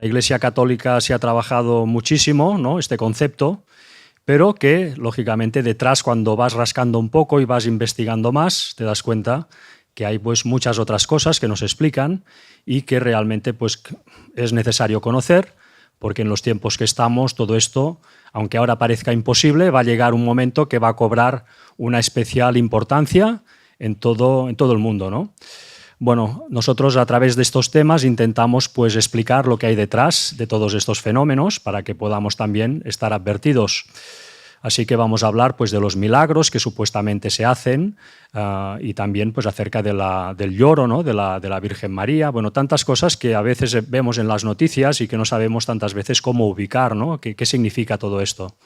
la Iglesia Católica se ha trabajado muchísimo, ¿no?, este concepto, pero que, lógicamente, detrás, cuando vas rascando un poco y vas investigando más, te das cuenta que hay pues muchas otras cosas que nos explican y que realmente pues es necesario conocer, porque en los tiempos que estamos todo esto, aunque ahora parezca imposible, va a llegar un momento que va a cobrar una especial importancia en todo el mundo, ¿no? Bueno, nosotros a través de estos temas intentamos pues explicar lo que hay detrás de todos estos fenómenos para que podamos también estar advertidos. Así que vamos a hablar pues de los milagros que supuestamente se hacen y también pues acerca del lloro, ¿no?, de la Virgen María. Bueno, tantas cosas que a veces vemos en las noticias y que no sabemos tantas veces cómo ubicar, ¿no? ¿Qué significa todo esto?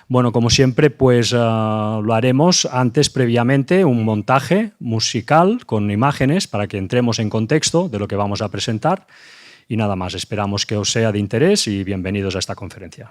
Bueno, como siempre, pues lo haremos antes, previamente, un montaje musical con imágenes para que entremos en contexto de lo que vamos a presentar. Y nada más, esperamos que os sea de interés y bienvenidos a esta conferencia.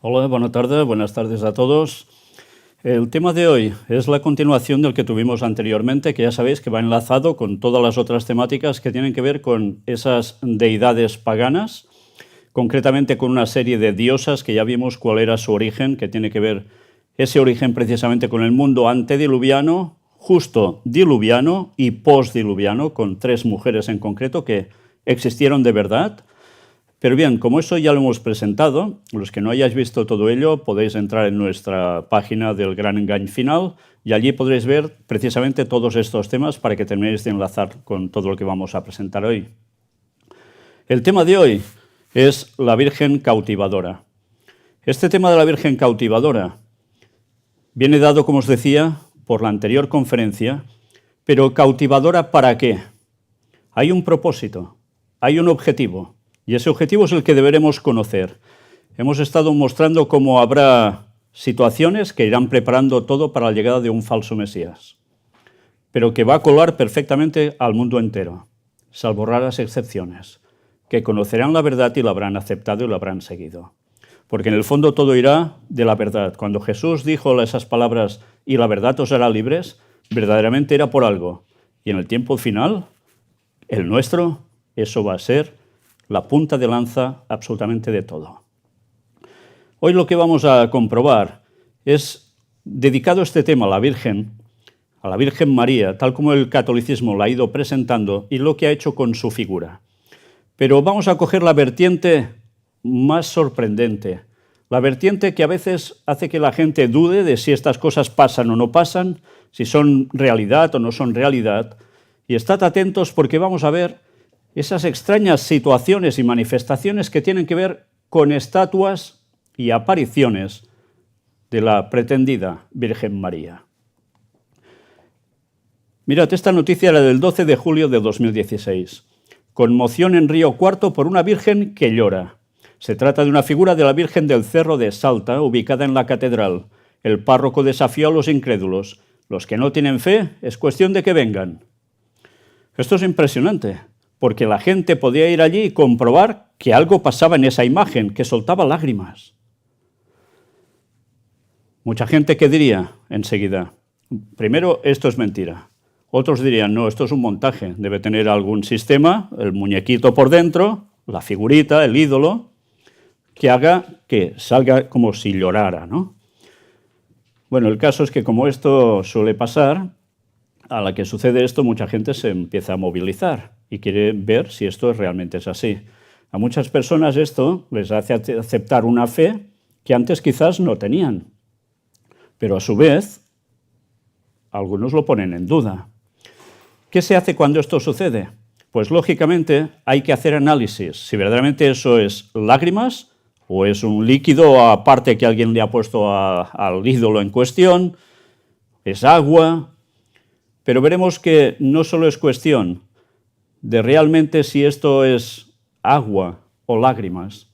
Hola, buenas tardes a todos. El tema de hoy es la continuación del que tuvimos anteriormente, que ya sabéis que va enlazado con todas las otras temáticas que tienen que ver con esas deidades paganas, concretamente con una serie de diosas que ya vimos cuál era su origen, que tiene que ver ese origen precisamente con el mundo antediluviano, justo diluviano y postdiluviano, con 3 mujeres en concreto que existieron de verdad. Pero bien, como eso ya lo hemos presentado, los que no hayáis visto todo ello podéis entrar en nuestra página del Gran Engaño Final y allí podréis ver precisamente todos estos temas para que terminéis de enlazar con todo lo que vamos a presentar hoy. El tema de hoy es la Virgen cautivadora. Este tema de la Virgen cautivadora viene dado, como os decía, por la anterior conferencia, pero ¿cautivadora para qué? Hay un propósito, hay un objetivo. Y ese objetivo es el que deberemos conocer. Hemos estado mostrando cómo habrá situaciones que irán preparando todo para la llegada de un falso Mesías, pero que va a colar perfectamente al mundo entero, salvo raras excepciones, que conocerán la verdad y la habrán aceptado y la habrán seguido. Porque en el fondo todo irá de la verdad. Cuando Jesús dijo esas palabras, y la verdad os hará libres, verdaderamente era por algo. Y en el tiempo final, el nuestro, eso va a ser la punta de lanza absolutamente de todo. Hoy lo que vamos a comprobar es, dedicado este tema a la Virgen María, tal como el catolicismo la ha ido presentando y lo que ha hecho con su figura. Pero vamos a coger la vertiente más sorprendente, la vertiente que a veces hace que la gente dude de si estas cosas pasan o no pasan, si son realidad o no son realidad, y estad atentos porque vamos a ver esas extrañas situaciones y manifestaciones que tienen que ver con estatuas y apariciones de la pretendida Virgen María. Mirad, esta noticia era del 12 de julio de 2016. Conmoción en Río Cuarto por una virgen que llora. Se trata de una figura de la Virgen del Cerro de Salta, ubicada en la catedral. El párroco desafió a los incrédulos. Los que no tienen fe, es cuestión de que vengan. Esto es impresionante, porque la gente podía ir allí y comprobar que algo pasaba en esa imagen, que soltaba lágrimas. Mucha gente que diría enseguida, primero, esto es mentira. Otros dirían, no, esto es un montaje, debe tener algún sistema, el muñequito por dentro, la figurita, el ídolo, que haga que salga como si llorara, ¿no? Bueno, el caso es que como esto suele pasar, a la que sucede esto, mucha gente se empieza a movilizar y quiere ver si esto realmente es así. A muchas personas esto les hace aceptar una fe que antes quizás no tenían, pero a su vez algunos lo ponen en duda. ¿Qué se hace cuando esto sucede? Pues lógicamente hay que hacer análisis, si verdaderamente eso es lágrimas o es un líquido aparte que alguien le ha puesto al ídolo en cuestión, es agua, pero veremos que no solo es cuestión de realmente si esto es agua o lágrimas,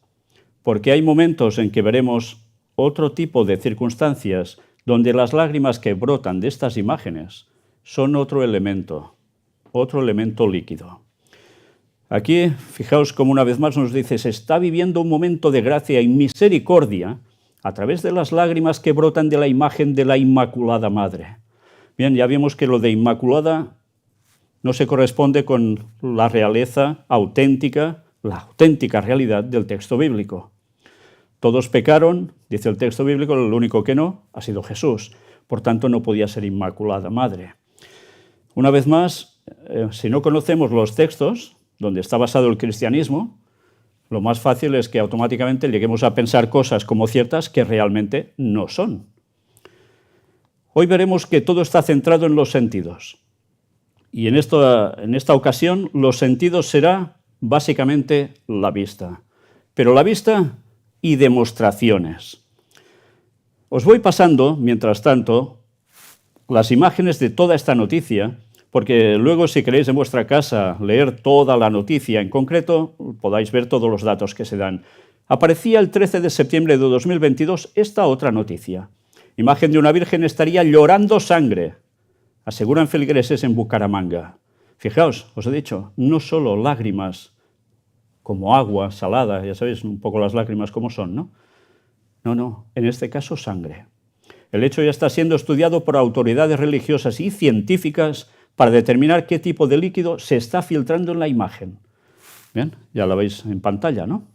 porque hay momentos en que veremos otro tipo de circunstancias donde las lágrimas que brotan de estas imágenes son otro elemento líquido. Aquí, fijaos cómo una vez más nos dice, se está viviendo un momento de gracia y misericordia a través de las lágrimas que brotan de la imagen de la Inmaculada Madre. Bien, ya vimos que lo de Inmaculada no se corresponde con la realeza auténtica, la auténtica realidad del texto bíblico. Todos pecaron, dice el texto bíblico, el único que no ha sido Jesús. Por tanto, no podía ser Inmaculada Madre. Una vez más, si no conocemos los textos donde está basado el cristianismo, lo más fácil es que automáticamente lleguemos a pensar cosas como ciertas que realmente no son. Hoy veremos que todo está centrado en los sentidos. Y en esta ocasión los sentidos será básicamente la vista. Pero la vista y demostraciones. Os voy pasando, mientras tanto, las imágenes de toda esta noticia, porque luego si queréis en vuestra casa leer toda la noticia en concreto, podáis ver todos los datos que se dan. Aparecía el 13 de septiembre de 2022 esta otra noticia. Imagen de una virgen estaría llorando sangre, aseguran feligreses en Bucaramanga. Fijaos, os he dicho, no solo lágrimas como agua salada, ya sabéis un poco las lágrimas como son, ¿no? No, en este caso sangre. El hecho ya está siendo estudiado por autoridades religiosas y científicas para determinar qué tipo de líquido se está filtrando en la imagen. Bien, ya la veis en pantalla, ¿no?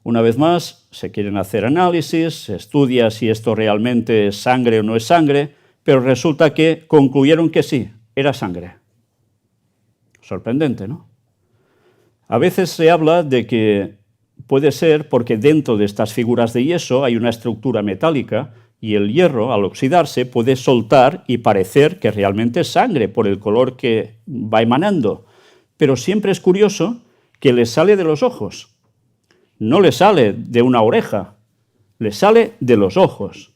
Una vez más, se quieren hacer análisis, se estudia si esto realmente es sangre o no es sangre, pero resulta que concluyeron que sí, era sangre. Sorprendente, ¿no? A veces se habla de que puede ser porque dentro de estas figuras de yeso hay una estructura metálica y el hierro, al oxidarse, puede soltar y parecer que realmente es sangre por el color que va emanando. Pero siempre es curioso que le sale de los ojos. No le sale de una oreja, le sale de los ojos.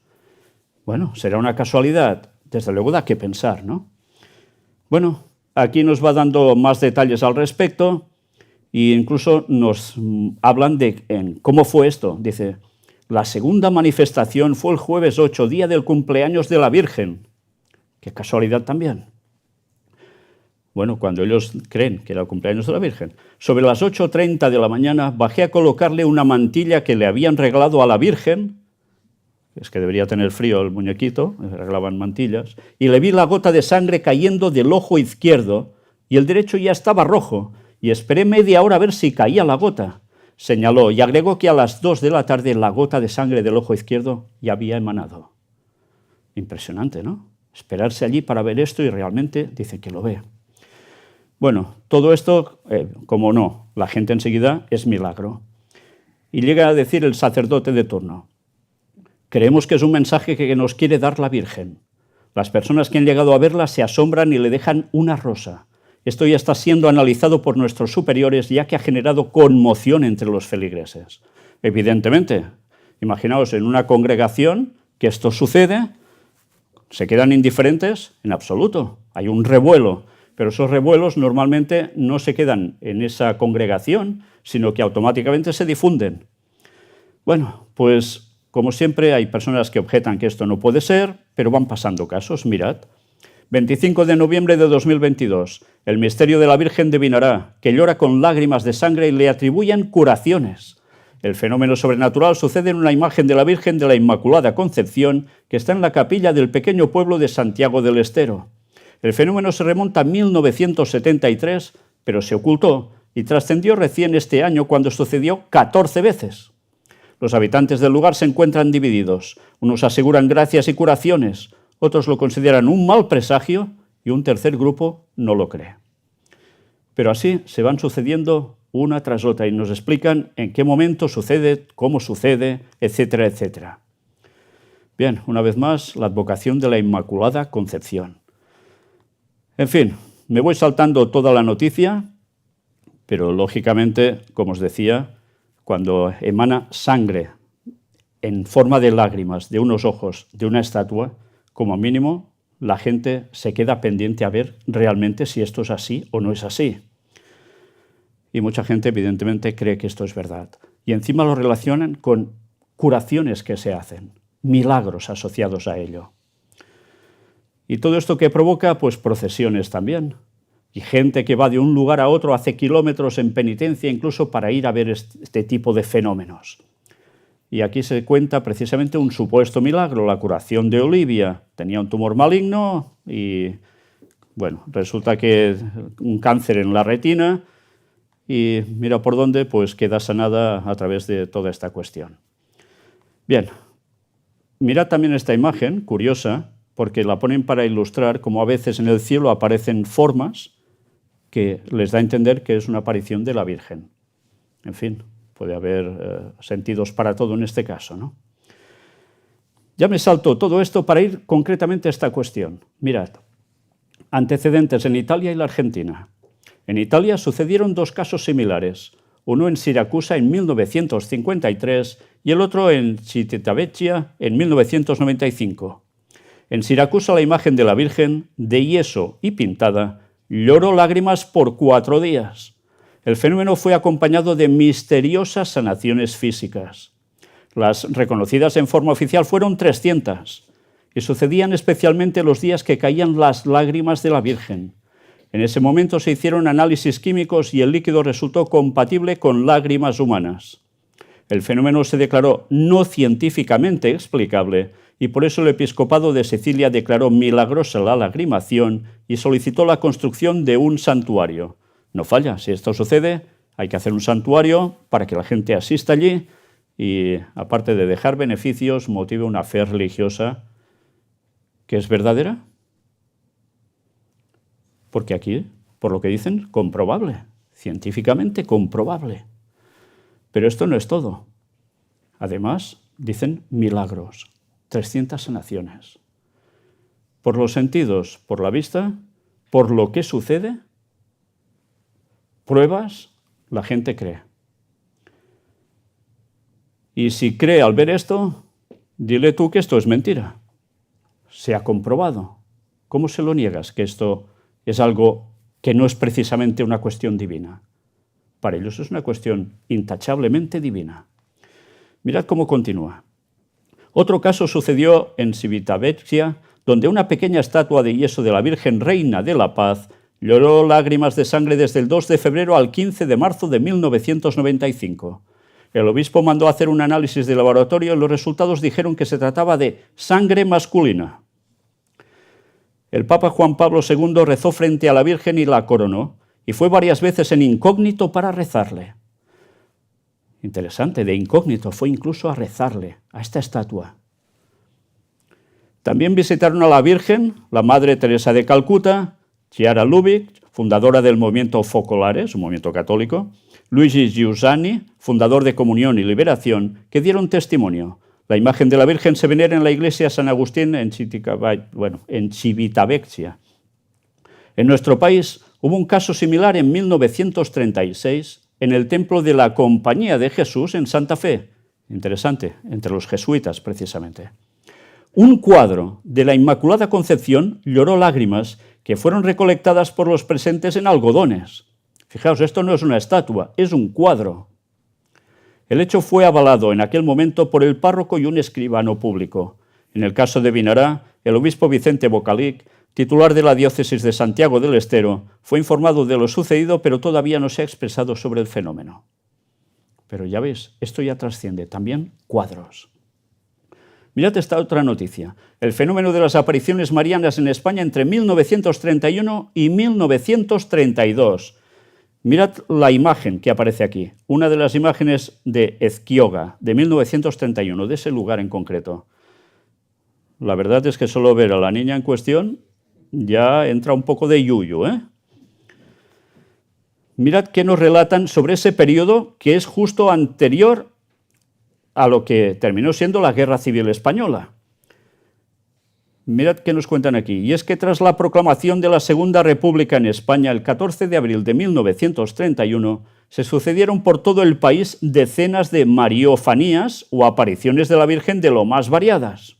Bueno, será una casualidad. Desde luego da que pensar, ¿no? Bueno, aquí nos va dando más detalles al respecto e incluso nos hablan de cómo fue esto. Dice, la segunda manifestación fue el jueves 8, día del cumpleaños de la Virgen. Qué casualidad también. Bueno, cuando ellos creen que era el cumpleaños de la Virgen. Sobre las 8:30 de la mañana bajé a colocarle una mantilla que le habían regalado a la Virgen, es que debería tener frío el muñequito, le regalaban mantillas, y le vi la gota de sangre cayendo del ojo izquierdo y el derecho ya estaba rojo, y esperé media hora a ver si caía la gota, señaló, y agregó que a las 2 de la tarde la gota de sangre del ojo izquierdo ya había emanado. Impresionante, ¿no? Esperarse allí para ver esto y realmente dice que lo ve. Bueno, todo esto, como no, la gente enseguida es milagro. Y llega a decir el sacerdote de turno, creemos que es un mensaje que nos quiere dar la Virgen. Las personas que han llegado a verla se asombran y le dejan una rosa. Esto ya está siendo analizado por nuestros superiores, ya que ha generado conmoción entre los feligreses. Evidentemente, imaginaos en una congregación que esto sucede, ¿se quedan indiferentes? En absoluto, hay un revuelo. Pero esos revuelos normalmente no se quedan en esa congregación, sino que automáticamente se difunden. Bueno, pues como siempre hay personas que objetan que esto no puede ser, pero van pasando casos, mirad. 25 de noviembre de 2022. El misterio de la Virgen de Vinará, que llora con lágrimas de sangre y le atribuyen curaciones. El fenómeno sobrenatural sucede en una imagen de la Virgen de la Inmaculada Concepción que está en la capilla del pequeño pueblo de Santiago del Estero. El fenómeno se remonta a 1973, pero se ocultó y trascendió recién este año cuando sucedió 14 veces. Los habitantes del lugar se encuentran divididos. Unos aseguran gracias y curaciones, otros lo consideran un mal presagio y un tercer grupo no lo cree. Pero así se van sucediendo una tras otra y nos explican en qué momento sucede, cómo sucede, etcétera, etcétera. Bien, una vez más, la advocación de la Inmaculada Concepción. En fin, me voy saltando toda la noticia, pero lógicamente, como os decía, cuando emana sangre en forma de lágrimas de unos ojos de una estatua, como mínimo la gente se queda pendiente a ver realmente si esto es así o no es así. Y mucha gente evidentemente cree que esto es verdad. Y encima lo relacionan con curaciones que se hacen, milagros asociados a ello. ¿Y todo esto qué provoca? Pues procesiones también. Y gente que va de un lugar a otro, hace kilómetros en penitencia incluso para ir a ver este tipo de fenómenos. Y aquí se cuenta precisamente un supuesto milagro, la curación de Olivia. Tenía un tumor maligno y, bueno, resulta que un cáncer en la retina y mira por dónde, pues queda sanada a través de toda esta cuestión. Bien, mirad también esta imagen, curiosa, porque la ponen para ilustrar cómo a veces en el cielo aparecen formas que les da a entender que es una aparición de la Virgen. En fin, puede haber sentidos para todo en este caso, ¿no? Ya me salto todo esto para ir concretamente a esta cuestión. Mirad, antecedentes en Italia y la Argentina. En Italia sucedieron dos casos similares, uno en Siracusa en 1953 y el otro en Civitavecchia en 1995. En Siracusa la imagen de la Virgen, de yeso y pintada, lloró lágrimas por 4 días. El fenómeno fue acompañado de misteriosas sanaciones físicas. Las reconocidas en forma oficial fueron 300 y sucedían especialmente los días que caían las lágrimas de la Virgen. En ese momento se hicieron análisis químicos y el líquido resultó compatible con lágrimas humanas. El fenómeno se declaró no científicamente explicable y por eso el episcopado de Sicilia declaró milagrosa la lagrimación y solicitó la construcción de un santuario. No falla, si esto sucede, hay que hacer un santuario para que la gente asista allí y, aparte de dejar beneficios, motive una fe religiosa que es verdadera. Porque aquí, por lo que dicen, comprobable, científicamente comprobable. Pero esto no es todo. Además, dicen milagros, 300 sanaciones. Por los sentidos, por la vista, por lo que sucede, pruebas, la gente cree. Y si cree al ver esto, dile tú que esto es mentira. Se ha comprobado. ¿Cómo se lo niegas que esto es algo que no es precisamente una cuestión divina? Para ellos es una cuestión intachablemente divina. Mirad cómo continúa. Otro caso sucedió en Civitavecchia, donde una pequeña estatua de yeso de la Virgen Reina de la Paz lloró lágrimas de sangre desde el 2 de febrero al 15 de marzo de 1995. El obispo mandó hacer un análisis de laboratorio y los resultados dijeron que se trataba de sangre masculina. El Papa Juan Pablo II rezó frente a la Virgen y la coronó, y fue varias veces en incógnito para rezarle. Interesante, de incógnito, fue incluso a rezarle a esta estatua. También visitaron a la Virgen, la Madre Teresa de Calcuta, Chiara Lubich, fundadora del movimiento Focolares, un movimiento católico, Luigi Giussani, fundador de Comunión y Liberación, que dieron testimonio. La imagen de la Virgen se venera en la iglesia San Agustín en Civitavecchia. En nuestro país hubo un caso similar en 1936 en el templo de la Compañía de Jesús en Santa Fe. Interesante, entre los jesuitas precisamente. Un cuadro de la Inmaculada Concepción lloró lágrimas que fueron recolectadas por los presentes en algodones. Fijaos, esto no es una estatua, es un cuadro. El hecho fue avalado en aquel momento por el párroco y un escribano público. En el caso de Vinará, el obispo Vicente Bocalic titular de la diócesis de Santiago del Estero, fue informado de lo sucedido, pero todavía no se ha expresado sobre el fenómeno. Pero ya ves, esto ya trasciende también cuadros. Mirad esta otra noticia. El fenómeno de las apariciones marianas en España entre 1931 y 1932. Mirad la imagen que aparece aquí. Una de las imágenes de Ezquioga, de 1931, de ese lugar en concreto. La verdad es que solo ver a la niña en cuestión ya entra un poco de yuyu, ¿eh? Mirad qué nos relatan sobre ese periodo que es justo anterior a lo que terminó siendo la Guerra Civil Española. Mirad qué nos cuentan aquí. Y es que tras la proclamación de la Segunda República en España el 14 de abril de 1931, se sucedieron por todo el país decenas de mariofanías o apariciones de la Virgen de lo más variadas.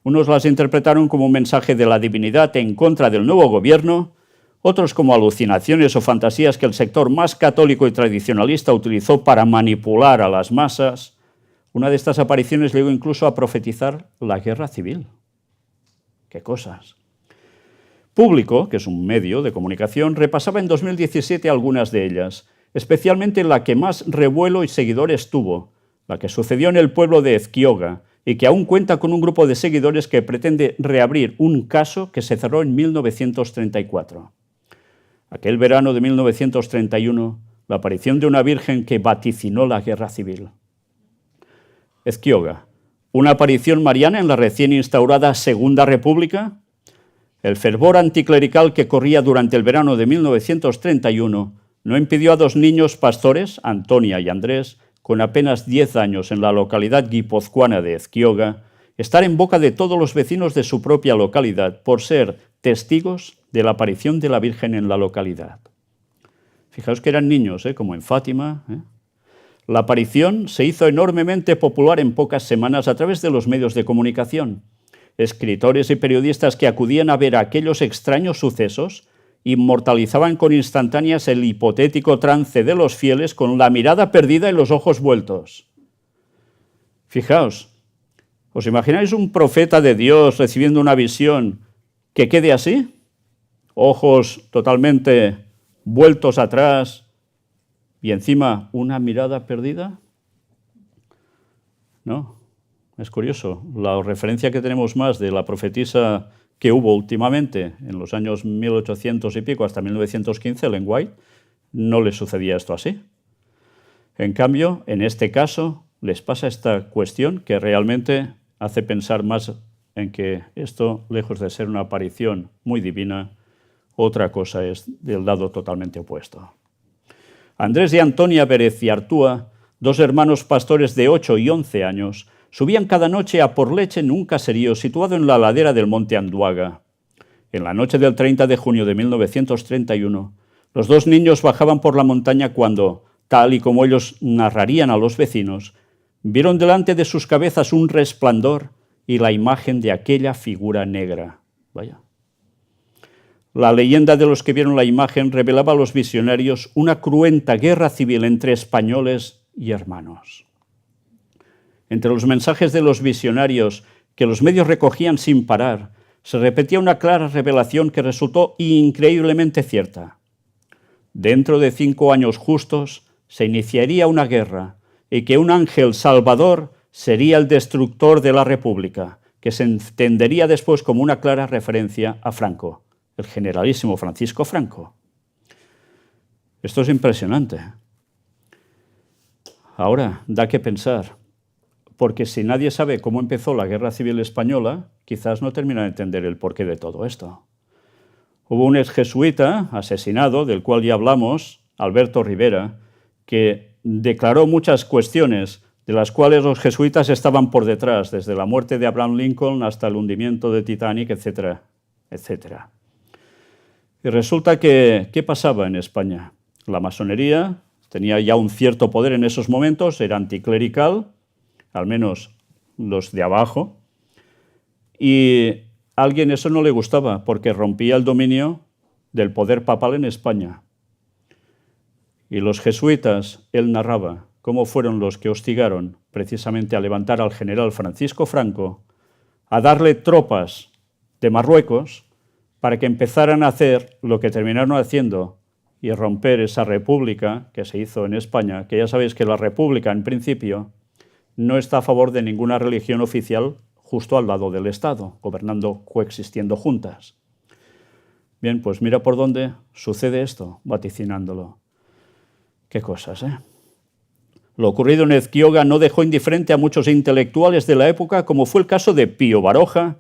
Unos las interpretaron como un mensaje de la divinidad en contra del nuevo gobierno, otros como alucinaciones o fantasías que el sector más católico y tradicionalista utilizó para manipular a las masas. Una de estas apariciones llegó incluso a profetizar la guerra civil. ¡Qué cosas! Público, que es un medio de comunicación, repasaba en 2017 algunas de ellas, especialmente la que más revuelo y seguidores tuvo, la que sucedió en el pueblo de Ezquioga, y que aún cuenta con un grupo de seguidores que pretende reabrir un caso que se cerró en 1934. Aquel verano de 1931, la aparición de una virgen que vaticinó la guerra civil. Ezquioga, una aparición mariana en la recién instaurada Segunda República. El fervor anticlerical que corría durante el verano de 1931 no impidió a dos niños pastores, Antonia y Andrés, con apenas 10 años en la localidad guipuzcoana de Ezquioga, estar en boca de todos los vecinos de su propia localidad por ser testigos de la aparición de la Virgen en la localidad. Fijaos que eran niños, como en Fátima. La aparición se hizo enormemente popular en pocas semanas a través de los medios de comunicación. Escritores y periodistas que acudían a ver aquellos extraños sucesos inmortalizaban con instantáneas el hipotético trance de los fieles con la mirada perdida y los ojos vueltos. Fijaos, ¿os imagináis un profeta de Dios recibiendo una visión que quede así? Ojos totalmente vueltos atrás y encima una mirada perdida. No, es curioso. La referencia que tenemos más de la profetisa que hubo últimamente, en los años 1800 y pico hasta 1915, Ellen White, no le sucedía esto así. En cambio, en este caso, les pasa esta cuestión que realmente hace pensar más en que esto, lejos de ser una aparición muy divina, otra cosa es del lado totalmente opuesto. Andrés y Antonia Pérez y Artúa, dos hermanos pastores de 8 y 11 años, subían cada noche a por leche en un caserío situado en la ladera del monte Anduaga. En la noche del 30 de junio de 1931, los dos niños bajaban por la montaña cuando, tal y como ellos narrarían a los vecinos, vieron delante de sus cabezas un resplandor y la imagen de aquella figura negra. Vaya. La leyenda de los que vieron la imagen revelaba a los visionarios una cruenta guerra civil entre españoles y hermanos. Entre los mensajes de los visionarios que los medios recogían sin parar, se repetía una clara revelación que resultó increíblemente cierta. Dentro de 5 años justos se iniciaría una guerra y que un ángel salvador sería el destructor de la República, que se entendería después como una clara referencia a Franco, el generalísimo Francisco Franco. Esto es impresionante. Ahora, da que pensar, porque si nadie sabe cómo empezó la Guerra Civil Española, quizás no termina de entender el porqué de todo esto. Hubo un exjesuita asesinado, del cual ya hablamos, Alberto Rivera, que declaró muchas cuestiones de las cuales los jesuitas estaban por detrás, desde la muerte de Abraham Lincoln hasta el hundimiento de Titanic, etcétera, etcétera. Y resulta que, ¿qué pasaba en España? La masonería tenía ya un cierto poder en esos momentos, era anticlerical, al menos los de abajo, y a alguien eso no le gustaba porque rompía el dominio del poder papal en España. Y los jesuitas, él narraba cómo fueron los que hostigaron precisamente a levantar al general Francisco Franco, a darle tropas de Marruecos para que empezaran a hacer lo que terminaron haciendo y romper esa república que se hizo en España, que ya sabéis que la república en principio no está a favor de ninguna religión oficial justo al lado del Estado, gobernando, coexistiendo juntas. Bien, pues mira por dónde sucede esto, vaticinándolo. Qué cosas, ¿eh? Lo ocurrido en Ezquioga no dejó indiferente a muchos intelectuales de la época, como fue el caso de Pío Baroja.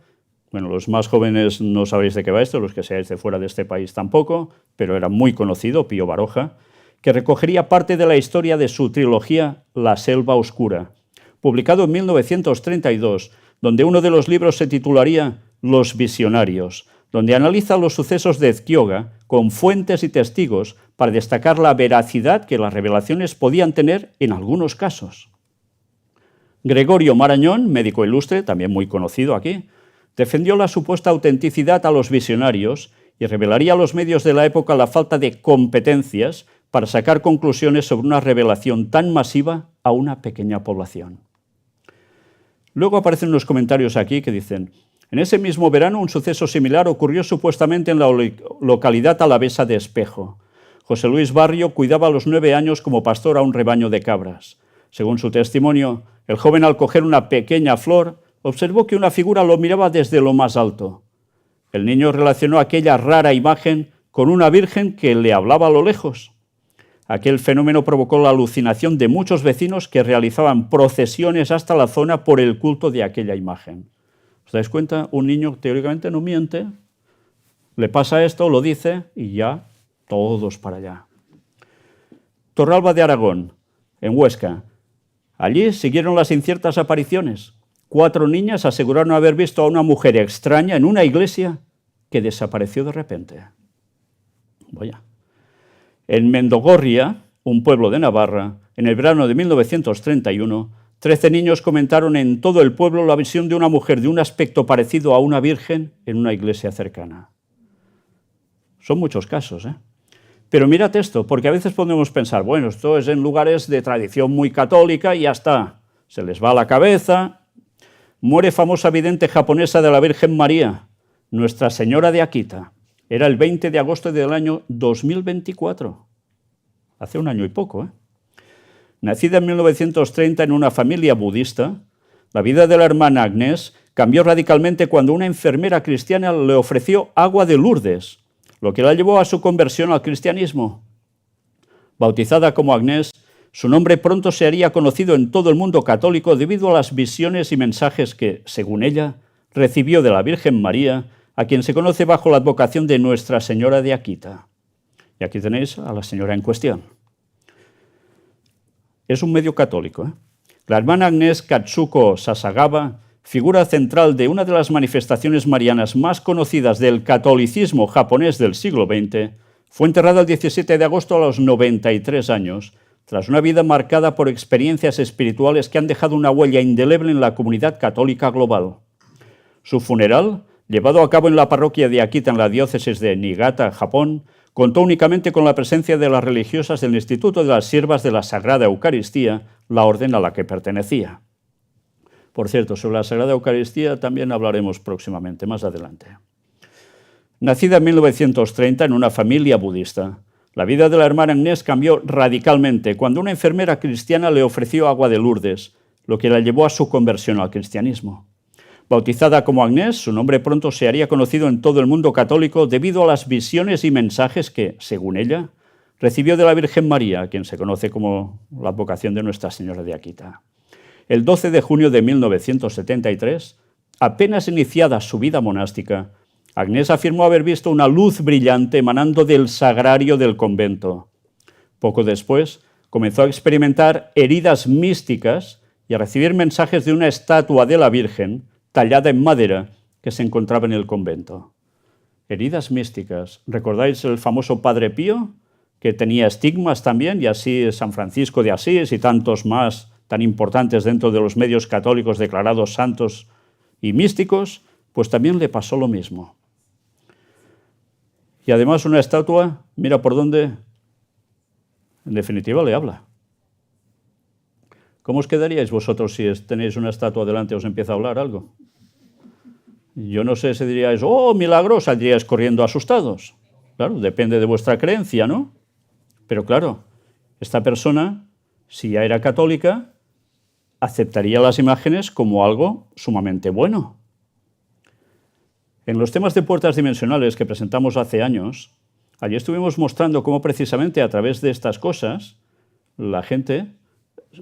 Bueno, los más jóvenes no sabéis de qué va esto, los que seáis de fuera de este país tampoco, pero era muy conocido, Pío Baroja, que recogería parte de la historia de su trilogía La Selva Oscura, publicado en 1932, donde uno de los libros se titularía Los Visionarios, donde analiza los sucesos de Ezquioga con fuentes y testigos para destacar la veracidad que las revelaciones podían tener en algunos casos. Gregorio Marañón, médico ilustre, también muy conocido aquí, defendió la supuesta autenticidad a los visionarios y revelaría a los medios de la época la falta de competencias para sacar conclusiones sobre una revelación tan masiva a una pequeña población. Luego aparecen unos comentarios aquí que dicen: en ese mismo verano un suceso similar ocurrió supuestamente en la localidad alavesa de Espejo. José Luis Barrio cuidaba a los 9 años como pastor a un rebaño de cabras. Según su testimonio, el joven al coger una pequeña flor observó que una figura lo miraba desde lo más alto. El niño relacionó aquella rara imagen con una virgen que le hablaba a lo lejos. Aquel fenómeno provocó la alucinación de muchos vecinos que realizaban procesiones hasta la zona por el culto de aquella imagen. ¿Os dais cuenta? Un niño teóricamente no miente, le pasa esto, lo dice y ya todos para allá. Torralba de Aragón, en Huesca. Allí siguieron las inciertas apariciones. 4 niñas aseguraron haber visto a una mujer extraña en una iglesia que desapareció de repente. Vaya. En Mendogorria, un pueblo de Navarra, en el verano de 1931, 13 niños comentaron en todo el pueblo la visión de una mujer de un aspecto parecido a una virgen en una iglesia cercana. Son muchos casos, ¿eh? Pero mirad esto, porque a veces podemos pensar, bueno, esto es en lugares de tradición muy católica y ya está. Se les va la cabeza. Muere famosa vidente japonesa de la Virgen María, Nuestra Señora de Akita. Era el 20 de agosto del año 2024. Hace un año y poco, ¿eh? Nacida en 1930 en una familia budista, la vida de la hermana Agnès cambió radicalmente cuando una enfermera cristiana le ofreció agua de Lourdes, lo que la llevó a su conversión al cristianismo. Bautizada como Agnès, su nombre pronto se haría conocido en todo el mundo católico debido a las visiones y mensajes que, según ella, recibió de la Virgen María, a quien se conoce bajo la advocación de Nuestra Señora de Akita. Y aquí tenéis a la señora en cuestión. Es un medio católico, ¿eh? La hermana Agnès Katsuko Sasagawa, figura central de una de las manifestaciones marianas más conocidas del catolicismo japonés del siglo XX, fue enterrada el 17 de agosto a los 93 años, tras una vida marcada por experiencias espirituales que han dejado una huella indeleble en la comunidad católica global. Su funeral, llevado a cabo en la parroquia de Akita en la diócesis de Niigata, Japón, contó únicamente con la presencia de las religiosas del Instituto de las Siervas de la Sagrada Eucaristía, la orden a la que pertenecía. Por cierto, sobre la Sagrada Eucaristía también hablaremos próximamente, más adelante. Nacida en 1930 en una familia budista, la vida de la hermana Agnès cambió radicalmente cuando una enfermera cristiana le ofreció agua de Lourdes, lo que la llevó a su conversión al cristianismo. Bautizada como Agnès, su nombre pronto se haría conocido en todo el mundo católico debido a las visiones y mensajes que, según ella, recibió de la Virgen María, a quien se conoce como la advocación de Nuestra Señora de Akita. El 12 de junio de 1973, apenas iniciada su vida monástica, Agnès afirmó haber visto una luz brillante emanando del sagrario del convento. Poco después, comenzó a experimentar heridas místicas y a recibir mensajes de una estatua de la Virgen tallada en madera que se encontraba en el convento. Heridas místicas. ¿Recordáis el famoso Padre Pío, que tenía estigmas también, y así San Francisco de Asís y tantos más tan importantes dentro de los medios católicos declarados santos y místicos? Pues también le pasó lo mismo. Y además una estatua, mira por dónde, en definitiva, le habla. ¿Cómo os quedaríais vosotros si tenéis una estatua delante y os empieza a hablar algo? Yo no sé si diríais, oh, milagro, o saldríais corriendo asustados. Claro, depende de vuestra creencia, ¿no? Pero claro, esta persona, si ya era católica, aceptaría las imágenes como algo sumamente bueno. En los temas de puertas dimensionales que presentamos hace años, allí estuvimos mostrando cómo precisamente a través de estas cosas, la gente,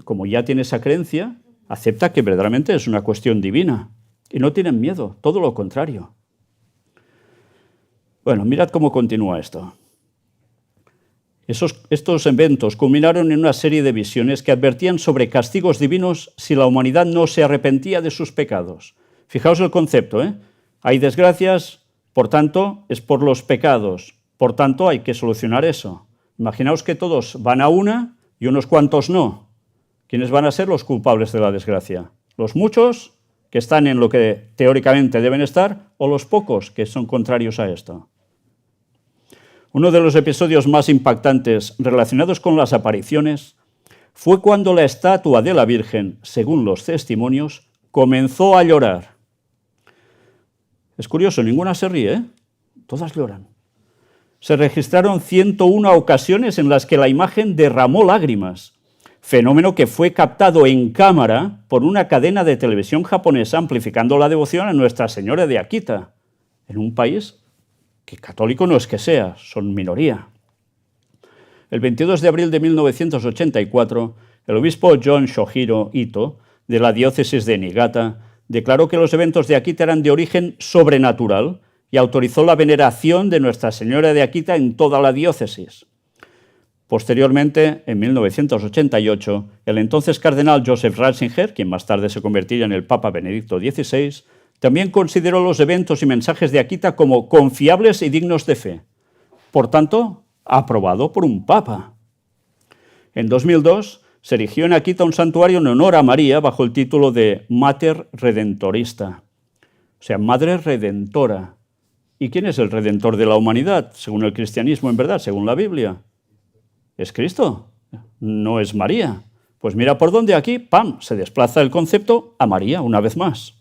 como ya tiene esa creencia, acepta que verdaderamente es una cuestión divina y no tienen miedo, todo lo contrario. Bueno, mirad cómo continúa esto. Estos eventos culminaron en una serie de visiones que advertían sobre castigos divinos si la humanidad no se arrepentía de sus pecados. Fijaos el concepto, ¿eh? Hay desgracias, por tanto, es por los pecados. Por tanto, hay que solucionar eso. Imaginaos que todos van a una y unos cuantos no. ¿Quiénes van a ser los culpables de la desgracia? ¿Los muchos, que están en lo que teóricamente deben estar, o los pocos, que son contrarios a esto? Uno de los episodios más impactantes relacionados con las apariciones fue cuando la estatua de la Virgen, según los testimonios, comenzó a llorar. Es curioso, ninguna se ríe, ¿eh? Todas lloran. Se registraron 101 ocasiones en las que la imagen derramó lágrimas, fenómeno que fue captado en cámara por una cadena de televisión japonesa amplificando la devoción a Nuestra Señora de Akita, en un país que católico no es que sea, son minoría. El 22 de abril de 1984, el obispo John Shohiro Ito, de la diócesis de Niigata, declaró que los eventos de Akita eran de origen sobrenatural y autorizó la veneración de Nuestra Señora de Akita en toda la diócesis. Posteriormente, en 1988, el entonces cardenal Joseph Ratzinger, quien más tarde se convertiría en el Papa Benedicto XVI, también consideró los eventos y mensajes de Akita como confiables y dignos de fe. Por tanto, aprobado por un papa. En 2002, se erigió en Akita un santuario en honor a María bajo el título de Mater Redentorista, o sea, Madre Redentora. ¿Y quién es el Redentor de la humanidad, según el cristianismo, en verdad, según la Biblia? ¿Es Cristo? No es María. Pues mira por dónde aquí, ¡pam!, se desplaza el concepto a María una vez más,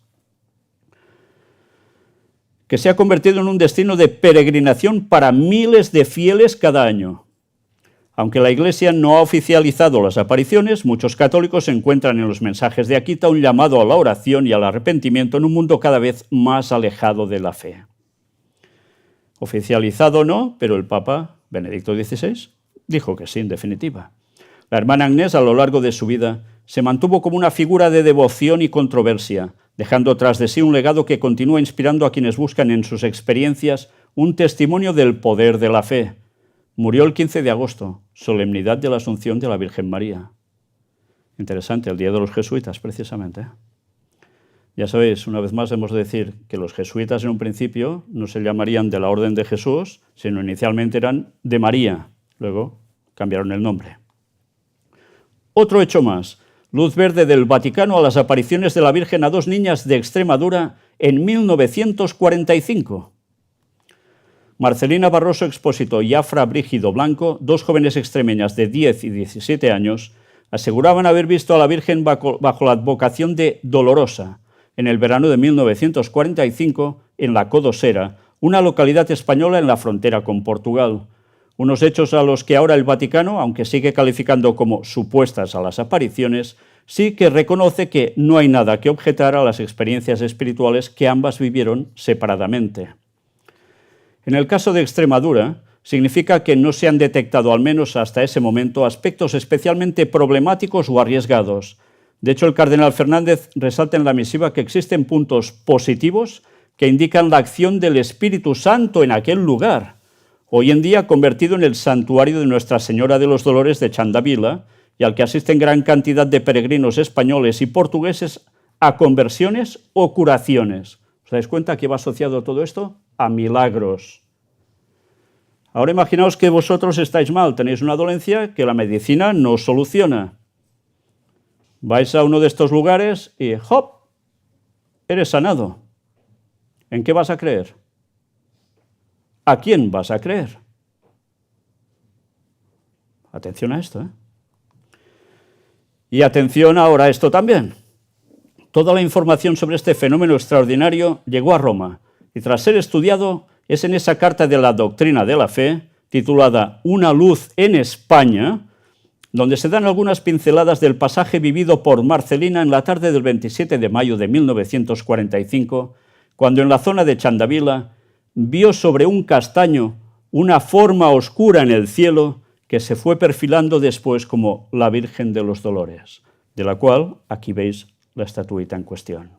que se ha convertido en un destino de peregrinación para miles de fieles cada año. Aunque la Iglesia no ha oficializado las apariciones, muchos católicos encuentran en los mensajes de Akita un llamado a la oración y al arrepentimiento en un mundo cada vez más alejado de la fe. Oficializado no, pero el Papa Benedicto XVI dijo que sí, en definitiva. La hermana Agnès, a lo largo de su vida, se mantuvo como una figura de devoción y controversia, dejando tras de sí un legado que continúa inspirando a quienes buscan en sus experiencias un testimonio del poder de la fe. Murió el 15 de agosto, solemnidad de la Asunción de la Virgen María. Interesante, el día de los jesuitas, precisamente. Ya sabéis, una vez más hemos de decir que los jesuitas en un principio no se llamarían de la Orden de Jesús, sino inicialmente eran de María. Luego cambiaron el nombre. Otro hecho más. Luz verde del Vaticano a las apariciones de la Virgen a dos niñas de Extremadura en 1945. Marcelina Barroso Expósito y Afra Brígido Blanco, dos jóvenes extremeñas de 10 y 17 años, aseguraban haber visto a la Virgen bajo la advocación de Dolorosa en el verano de 1945 en La Codosera, una localidad española en la frontera con Portugal. Unos hechos a los que ahora el Vaticano, aunque sigue calificando como supuestas a las apariciones, sí que reconoce que no hay nada que objetar a las experiencias espirituales que ambas vivieron separadamente. En el caso de Extremadura, significa que no se han detectado, al menos hasta ese momento, aspectos especialmente problemáticos o arriesgados. De hecho, el cardenal Fernández resalta en la misiva que existen puntos positivos que indican la acción del Espíritu Santo en aquel lugar, hoy en día convertido en el santuario de Nuestra Señora de los Dolores de Chandavila, y al que asisten gran cantidad de peregrinos españoles y portugueses a conversiones o curaciones. ¿Os dais cuenta que va asociado todo esto? A milagros. Ahora imaginaos que vosotros estáis mal, tenéis una dolencia que la medicina no soluciona. Vais a uno de estos lugares y ¡hop!, eres sanado. ¿En qué vas a creer? ¿A quién vas a creer? Atención a esto, ¿eh? Y atención ahora a esto también. Toda la información sobre este fenómeno extraordinario llegó a Roma y tras ser estudiado es en esa carta de la doctrina de la fe, titulada Una luz en España, donde se dan algunas pinceladas del pasaje vivido por Marcelina en la tarde del 27 de mayo de 1945, cuando en la zona de Chandavila vio sobre un castaño una forma oscura en el cielo que se fue perfilando después como la Virgen de los Dolores, de la cual aquí veis la estatuita en cuestión.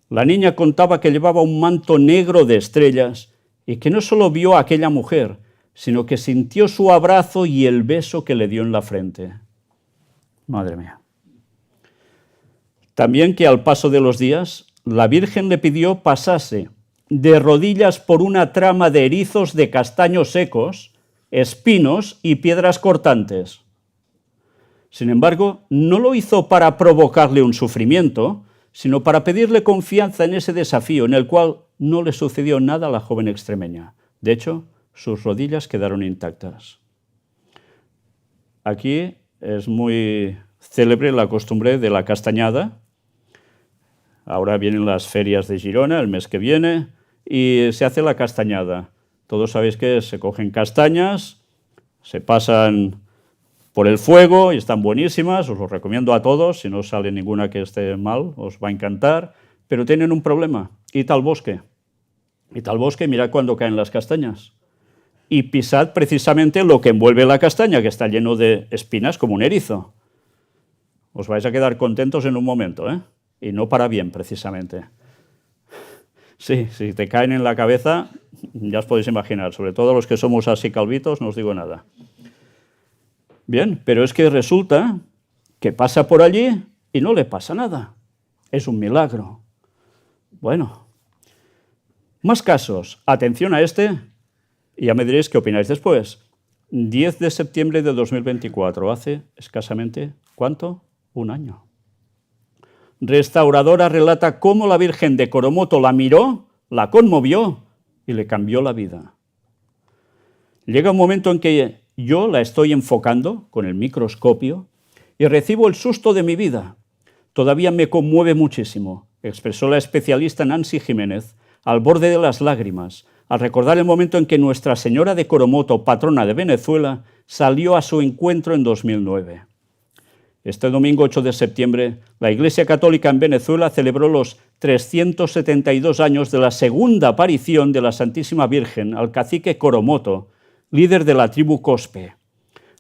La niña contaba que llevaba un manto negro de estrellas y que no solo vio a aquella mujer, sino que sintió su abrazo y el beso que le dio en la frente. Madre mía. También que al paso de los días, la Virgen le pidió pasase de rodillas por una trama de erizos de castaños secos, espinos y piedras cortantes. Sin embargo, no lo hizo para provocarle un sufrimiento, sino para pedirle confianza en ese desafío, en el cual no le sucedió nada a la joven extremeña. De hecho, sus rodillas quedaron intactas. Aquí es muy célebre la costumbre de la castañada. Ahora vienen las ferias de Girona, el mes que viene, y se hace la castañada. Todos sabéis que se cogen castañas, se pasan por el fuego y están buenísimas, os lo recomiendo a todos, si no sale ninguna que esté mal, os va a encantar, pero tienen un problema, id al bosque, mirad cuando caen las castañas, y pisad precisamente lo que envuelve la castaña, que está lleno de espinas como un erizo. Os vais a quedar contentos en un momento, ¿eh? Y no para bien, precisamente. Sí, si te caen en la cabeza, ya os podéis imaginar, sobre todo los que somos así calvitos, no os digo nada. Bien, pero es que resulta que pasa por allí y no le pasa nada. Es un milagro. Bueno, más casos. Atención a este y ya me diréis qué opináis después. 10 de septiembre de 2024, hace escasamente, ¿cuánto? Un año. Restauradora relata cómo la Virgen de Coromoto la miró, la conmovió y le cambió la vida. Llega un momento en que yo la estoy enfocando con el microscopio y recibo el susto de mi vida. Todavía me conmueve muchísimo, expresó la especialista Nancy Jiménez, al borde de las lágrimas, al recordar el momento en que Nuestra Señora de Coromoto, patrona de Venezuela, salió a su encuentro en 2009. Este domingo 8 de septiembre, la Iglesia Católica en Venezuela celebró los 372 años de la segunda aparición de la Santísima Virgen al cacique Coromoto, líder de la tribu Cospe.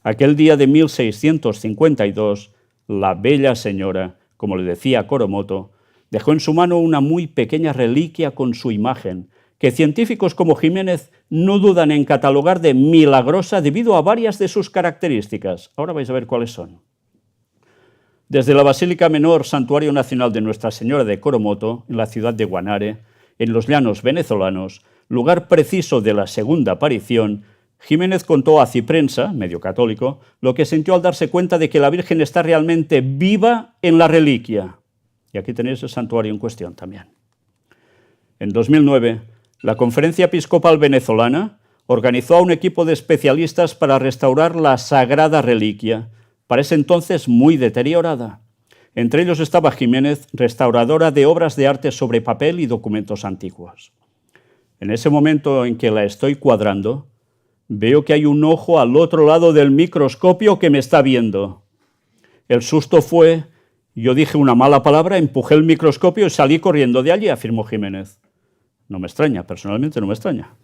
Aquel día de 1652, la bella señora, como le decía Coromoto, dejó en su mano una muy pequeña reliquia con su imagen, que científicos como Jiménez no dudan en catalogar de milagrosa debido a varias de sus características. Ahora vais a ver cuáles son. Desde la Basílica Menor, Santuario Nacional de Nuestra Señora de Coromoto, en la ciudad de Guanare, en los llanos venezolanos, lugar preciso de la segunda aparición, Jiménez contó a Ciprensa, medio católico, lo que sintió al darse cuenta de que la Virgen está realmente viva en la reliquia. Y aquí tenéis el santuario en cuestión también. En 2009, la Conferencia Episcopal Venezolana organizó a un equipo de especialistas para restaurar la sagrada reliquia, para ese entonces muy deteriorada. Entre ellos estaba Jiménez, restauradora de obras de arte sobre papel y documentos antiguos. En ese momento en que la estoy cuadrando, veo que hay un ojo al otro lado del microscopio que me está viendo. El susto fue, yo dije una mala palabra, empujé el microscopio y salí corriendo de allí, afirmó Jiménez. No me extraña, personalmente no me extraña.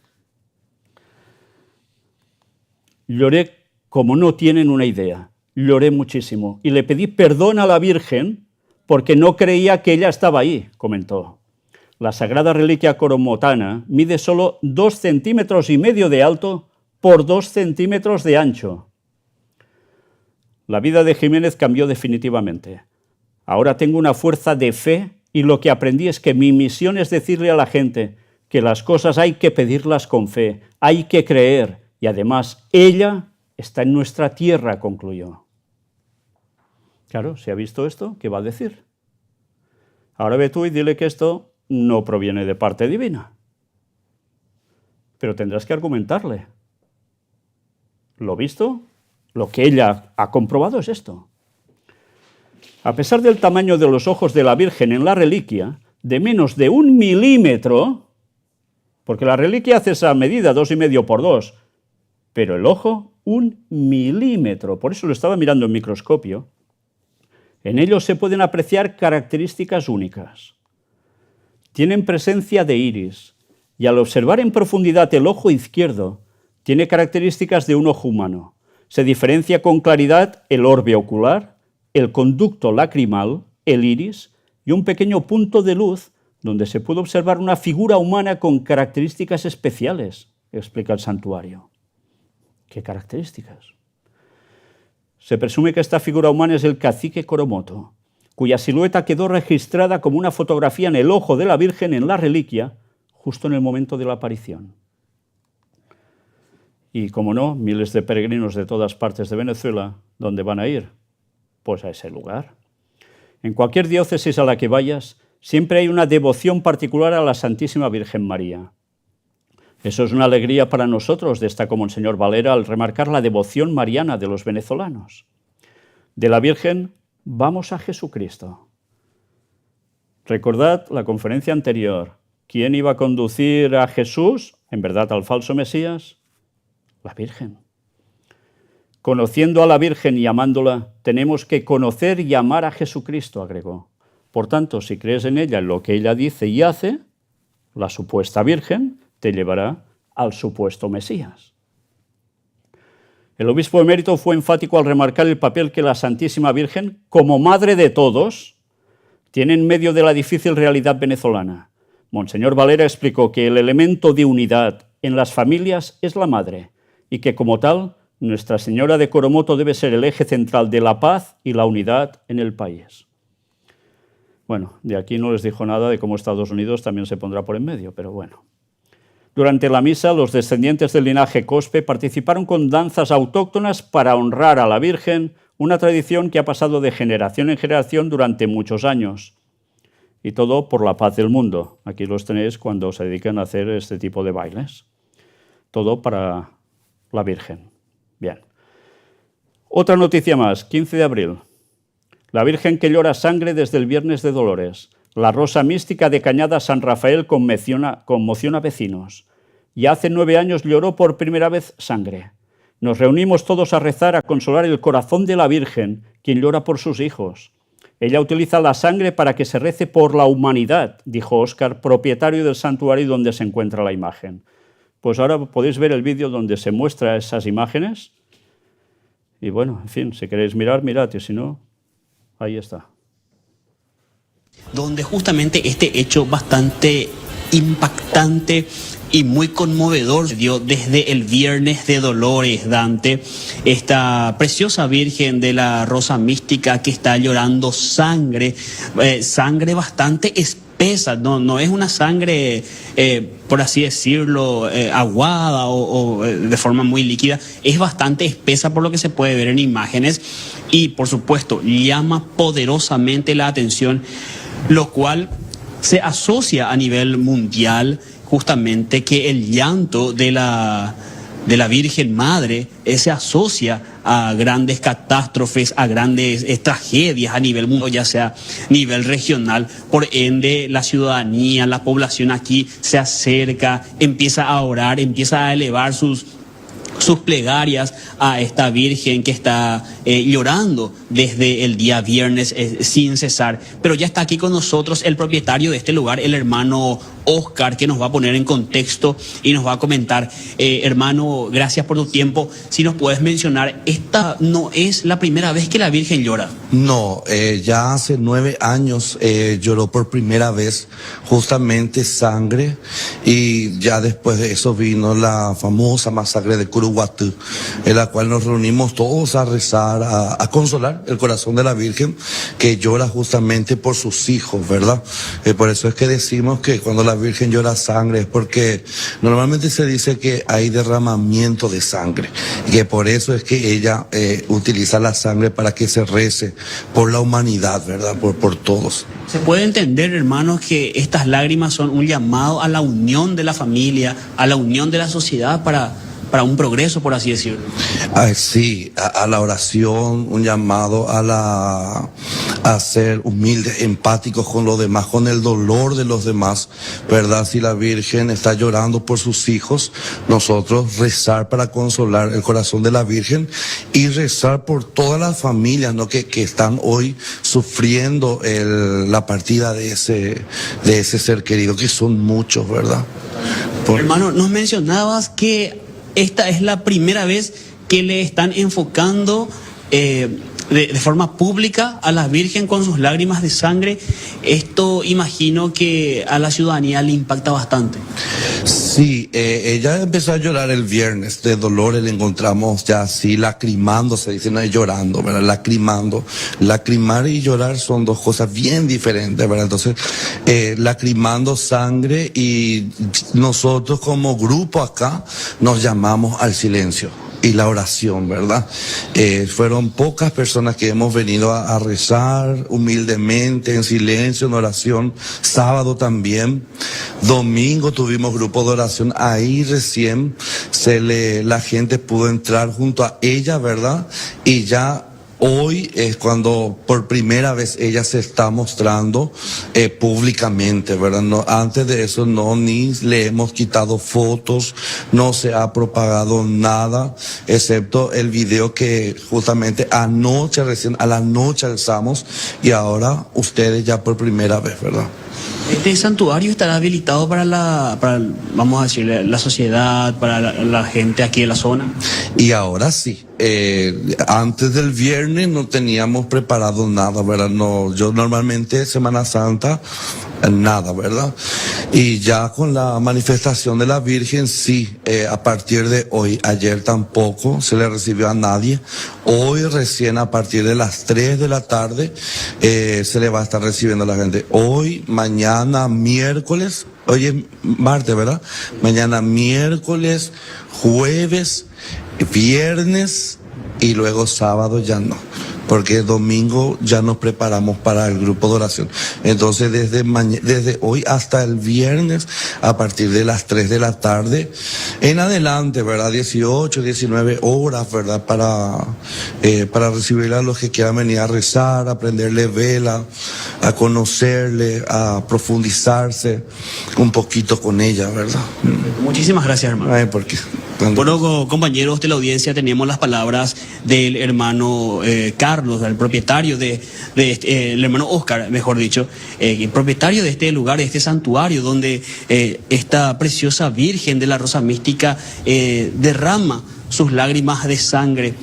Lloré como no tienen una idea. Lloré muchísimo y le pedí perdón a la Virgen porque no creía que ella estaba ahí, comentó. La sagrada reliquia coromotana mide solo 2,5 centímetros de alto por 2 centímetros de ancho. La vida de Jiménez cambió definitivamente. Ahora tengo una fuerza de fe y lo que aprendí es que mi misión es decirle a la gente que las cosas hay que pedirlas con fe, hay que creer y además ella está en nuestra tierra, concluyó. Claro, si ha visto esto, ¿qué va a decir? Ahora ve tú y dile que esto no proviene de parte divina. Pero tendrás que argumentarle. Lo visto, lo que ella ha comprobado es esto. A pesar del tamaño de los ojos de la Virgen en la reliquia, de menos de 1 milímetro, porque la reliquia hace esa medida, 2,5 por 2, pero el ojo, 1 milímetro, por eso lo estaba mirando en microscopio, en ellos se pueden apreciar características únicas. Tienen presencia de iris, y al observar en profundidad el ojo izquierdo, tiene características de un ojo humano. Se diferencia con claridad el orbe ocular, el conducto lacrimal, el iris y un pequeño punto de luz donde se puede observar una figura humana con características especiales, explica el santuario. ¿Qué características? Se presume que esta figura humana es el cacique Coromoto, cuya silueta quedó registrada como una fotografía en el ojo de la Virgen en la reliquia, justo en el momento de la aparición. Y, como no, miles de peregrinos de todas partes de Venezuela, ¿dónde van a ir? Pues a ese lugar. En cualquier diócesis a la que vayas, siempre hay una devoción particular a la Santísima Virgen María. Eso es una alegría para nosotros, destacó Monseñor Valera al remarcar la devoción mariana de los venezolanos. De la Virgen, vamos a Jesucristo. Recordad la conferencia anterior. ¿Quién iba a conducir a Jesús, en verdad al falso Mesías? La Virgen. Conociendo a la Virgen y amándola, tenemos que conocer y amar a Jesucristo, agregó. Por tanto, si crees en ella, en lo que ella dice y hace, la supuesta Virgen te llevará al supuesto Mesías. El obispo emérito fue enfático al remarcar el papel que la Santísima Virgen, como madre de todos, tiene en medio de la difícil realidad venezolana. Monseñor Valera explicó que el elemento de unidad en las familias es la madre y que, como tal, Nuestra Señora de Coromoto debe ser el eje central de la paz y la unidad en el país. Bueno, de aquí no les dijo nada de cómo Estados Unidos también se pondrá por en medio, pero bueno. Durante la misa, los descendientes del linaje Cospe participaron con danzas autóctonas para honrar a la Virgen, una tradición que ha pasado de generación en generación durante muchos años. Y todo por la paz del mundo. Aquí los tenéis cuando se dedican a hacer este tipo de bailes. Todo para la Virgen. Bien. Otra noticia más, 15 de abril. La Virgen que llora sangre desde el Viernes de Dolores. La rosa mística de Cañada San Rafael conmociona a vecinos. Ya hace 9 años lloró por primera vez sangre. Nos reunimos todos a rezar, a consolar el corazón de la Virgen, quien llora por sus hijos. Ella utiliza la sangre para que se rece por la humanidad, dijo Óscar, propietario del santuario donde se encuentra la imagen. Pues ahora podéis ver el vídeo donde se muestra esas imágenes. Y bueno, en fin, si queréis mirar, mirad, y si no, ahí está. Donde justamente este hecho bastante impactante y muy conmovedor dio desde el Viernes de Dolores, Dante, esta preciosa Virgen de la Rosa Mística que está llorando sangre, sangre bastante espesa, no es una sangre, por así decirlo, aguada o de forma muy líquida, es bastante espesa por lo que se puede ver en imágenes y por supuesto llama poderosamente la atención, lo cual se asocia a nivel mundial justamente que el llanto de la Virgen Madre se asocia a grandes catástrofes, a grandes tragedias a nivel mundial, ya sea a nivel regional. Por ende, la ciudadanía, la población aquí se acerca, empieza a orar, empieza a elevar sus plegarias a esta Virgen que está llorando desde el día viernes sin cesar. Pero ya está aquí con nosotros el propietario de este lugar, el hermano Óscar, que nos va a poner en contexto y nos va a comentar. Hermano, gracias por tu tiempo. Si nos puedes mencionar, esta no es la primera vez que la Virgen llora. No, ya hace 9 años lloró por primera vez justamente sangre, y ya después de eso vino la famosa masacre de Curuguatú, en la cual nos reunimos todos a rezar, a consolar el corazón de la Virgen, que llora justamente por sus hijos, ¿verdad? Por eso es que decimos que cuando la Virgen llora sangre es porque normalmente se dice que hay derramamiento de sangre, y que por eso es que ella utiliza la sangre para que se rece por la humanidad, ¿verdad? Por todos. Se puede entender, hermanos, que estas lágrimas son un llamado a la unión de la familia, a la unión de la sociedad para para un progreso, por así decirlo. Sí, a la oración, un llamado a ser humildes, empáticos con los demás, con el dolor de los demás, ¿verdad? Si la Virgen está llorando por sus hijos, nosotros rezar para consolar el corazón de la Virgen y rezar por todas las familias, ¿no? que están hoy sufriendo la partida de ese ser querido, que son muchos, ¿verdad? Hermano, nos mencionabas que esta es la primera vez que le están enfocando de forma pública a la Virgen con sus lágrimas de sangre. Esto imagino que a la ciudadanía le impacta bastante. Sí, ella empezó a llorar el viernes de dolor, le encontramos ya así lacrimando, se dice, no es llorando, ¿verdad? Lacrimando. Lacrimar y llorar son dos cosas bien diferentes, ¿verdad? Entonces, lacrimando sangre, y nosotros como grupo acá nos llamamos al silencio y la oración, ¿verdad? Fueron pocas personas que hemos venido a rezar humildemente, en silencio, en oración. Sábado también. Domingo tuvimos grupo de oración. Ahí recién la gente pudo entrar junto a ella, ¿verdad? Y ya hoy es cuando por primera vez ella se está mostrando públicamente, ¿verdad? No, antes de eso ni le hemos quitado fotos, no se ha propagado nada, excepto el video que justamente recién a la noche alzamos, y ahora ustedes ya por primera vez, ¿verdad? Este santuario estará habilitado para vamos a decirle, la sociedad, para la gente aquí de la zona. Y ahora sí. Antes del viernes no teníamos preparado nada, ¿verdad? No, yo normalmente Semana Santa nada, ¿verdad? Y ya con la manifestación de la Virgen, sí, a partir de hoy, ayer tampoco se le recibió a nadie. Hoy recién a partir de las 3 de la tarde se le va a estar recibiendo a la gente. Hoy, mañana, miércoles, hoy es martes, ¿verdad? Mañana, miércoles, jueves, viernes y luego sábado ya no, porque domingo ya nos preparamos para el grupo de oración. Entonces desde hoy hasta el viernes, a partir de las 3 de la tarde en adelante, ¿verdad? 18, 19 horas, ¿verdad? Para recibir a los que quieran venir a rezar, a prenderle vela, a conocerle, a profundizarse un poquito con ella, ¿verdad? Muchísimas gracias, hermano. Porque Bueno, compañeros de la audiencia, tenemos las palabras del hermano Carlos, del propietario el hermano Oscar, mejor dicho, el propietario de este lugar, de este santuario, donde esta preciosa Virgen de la Rosa Mística derrama sus lágrimas de sangre.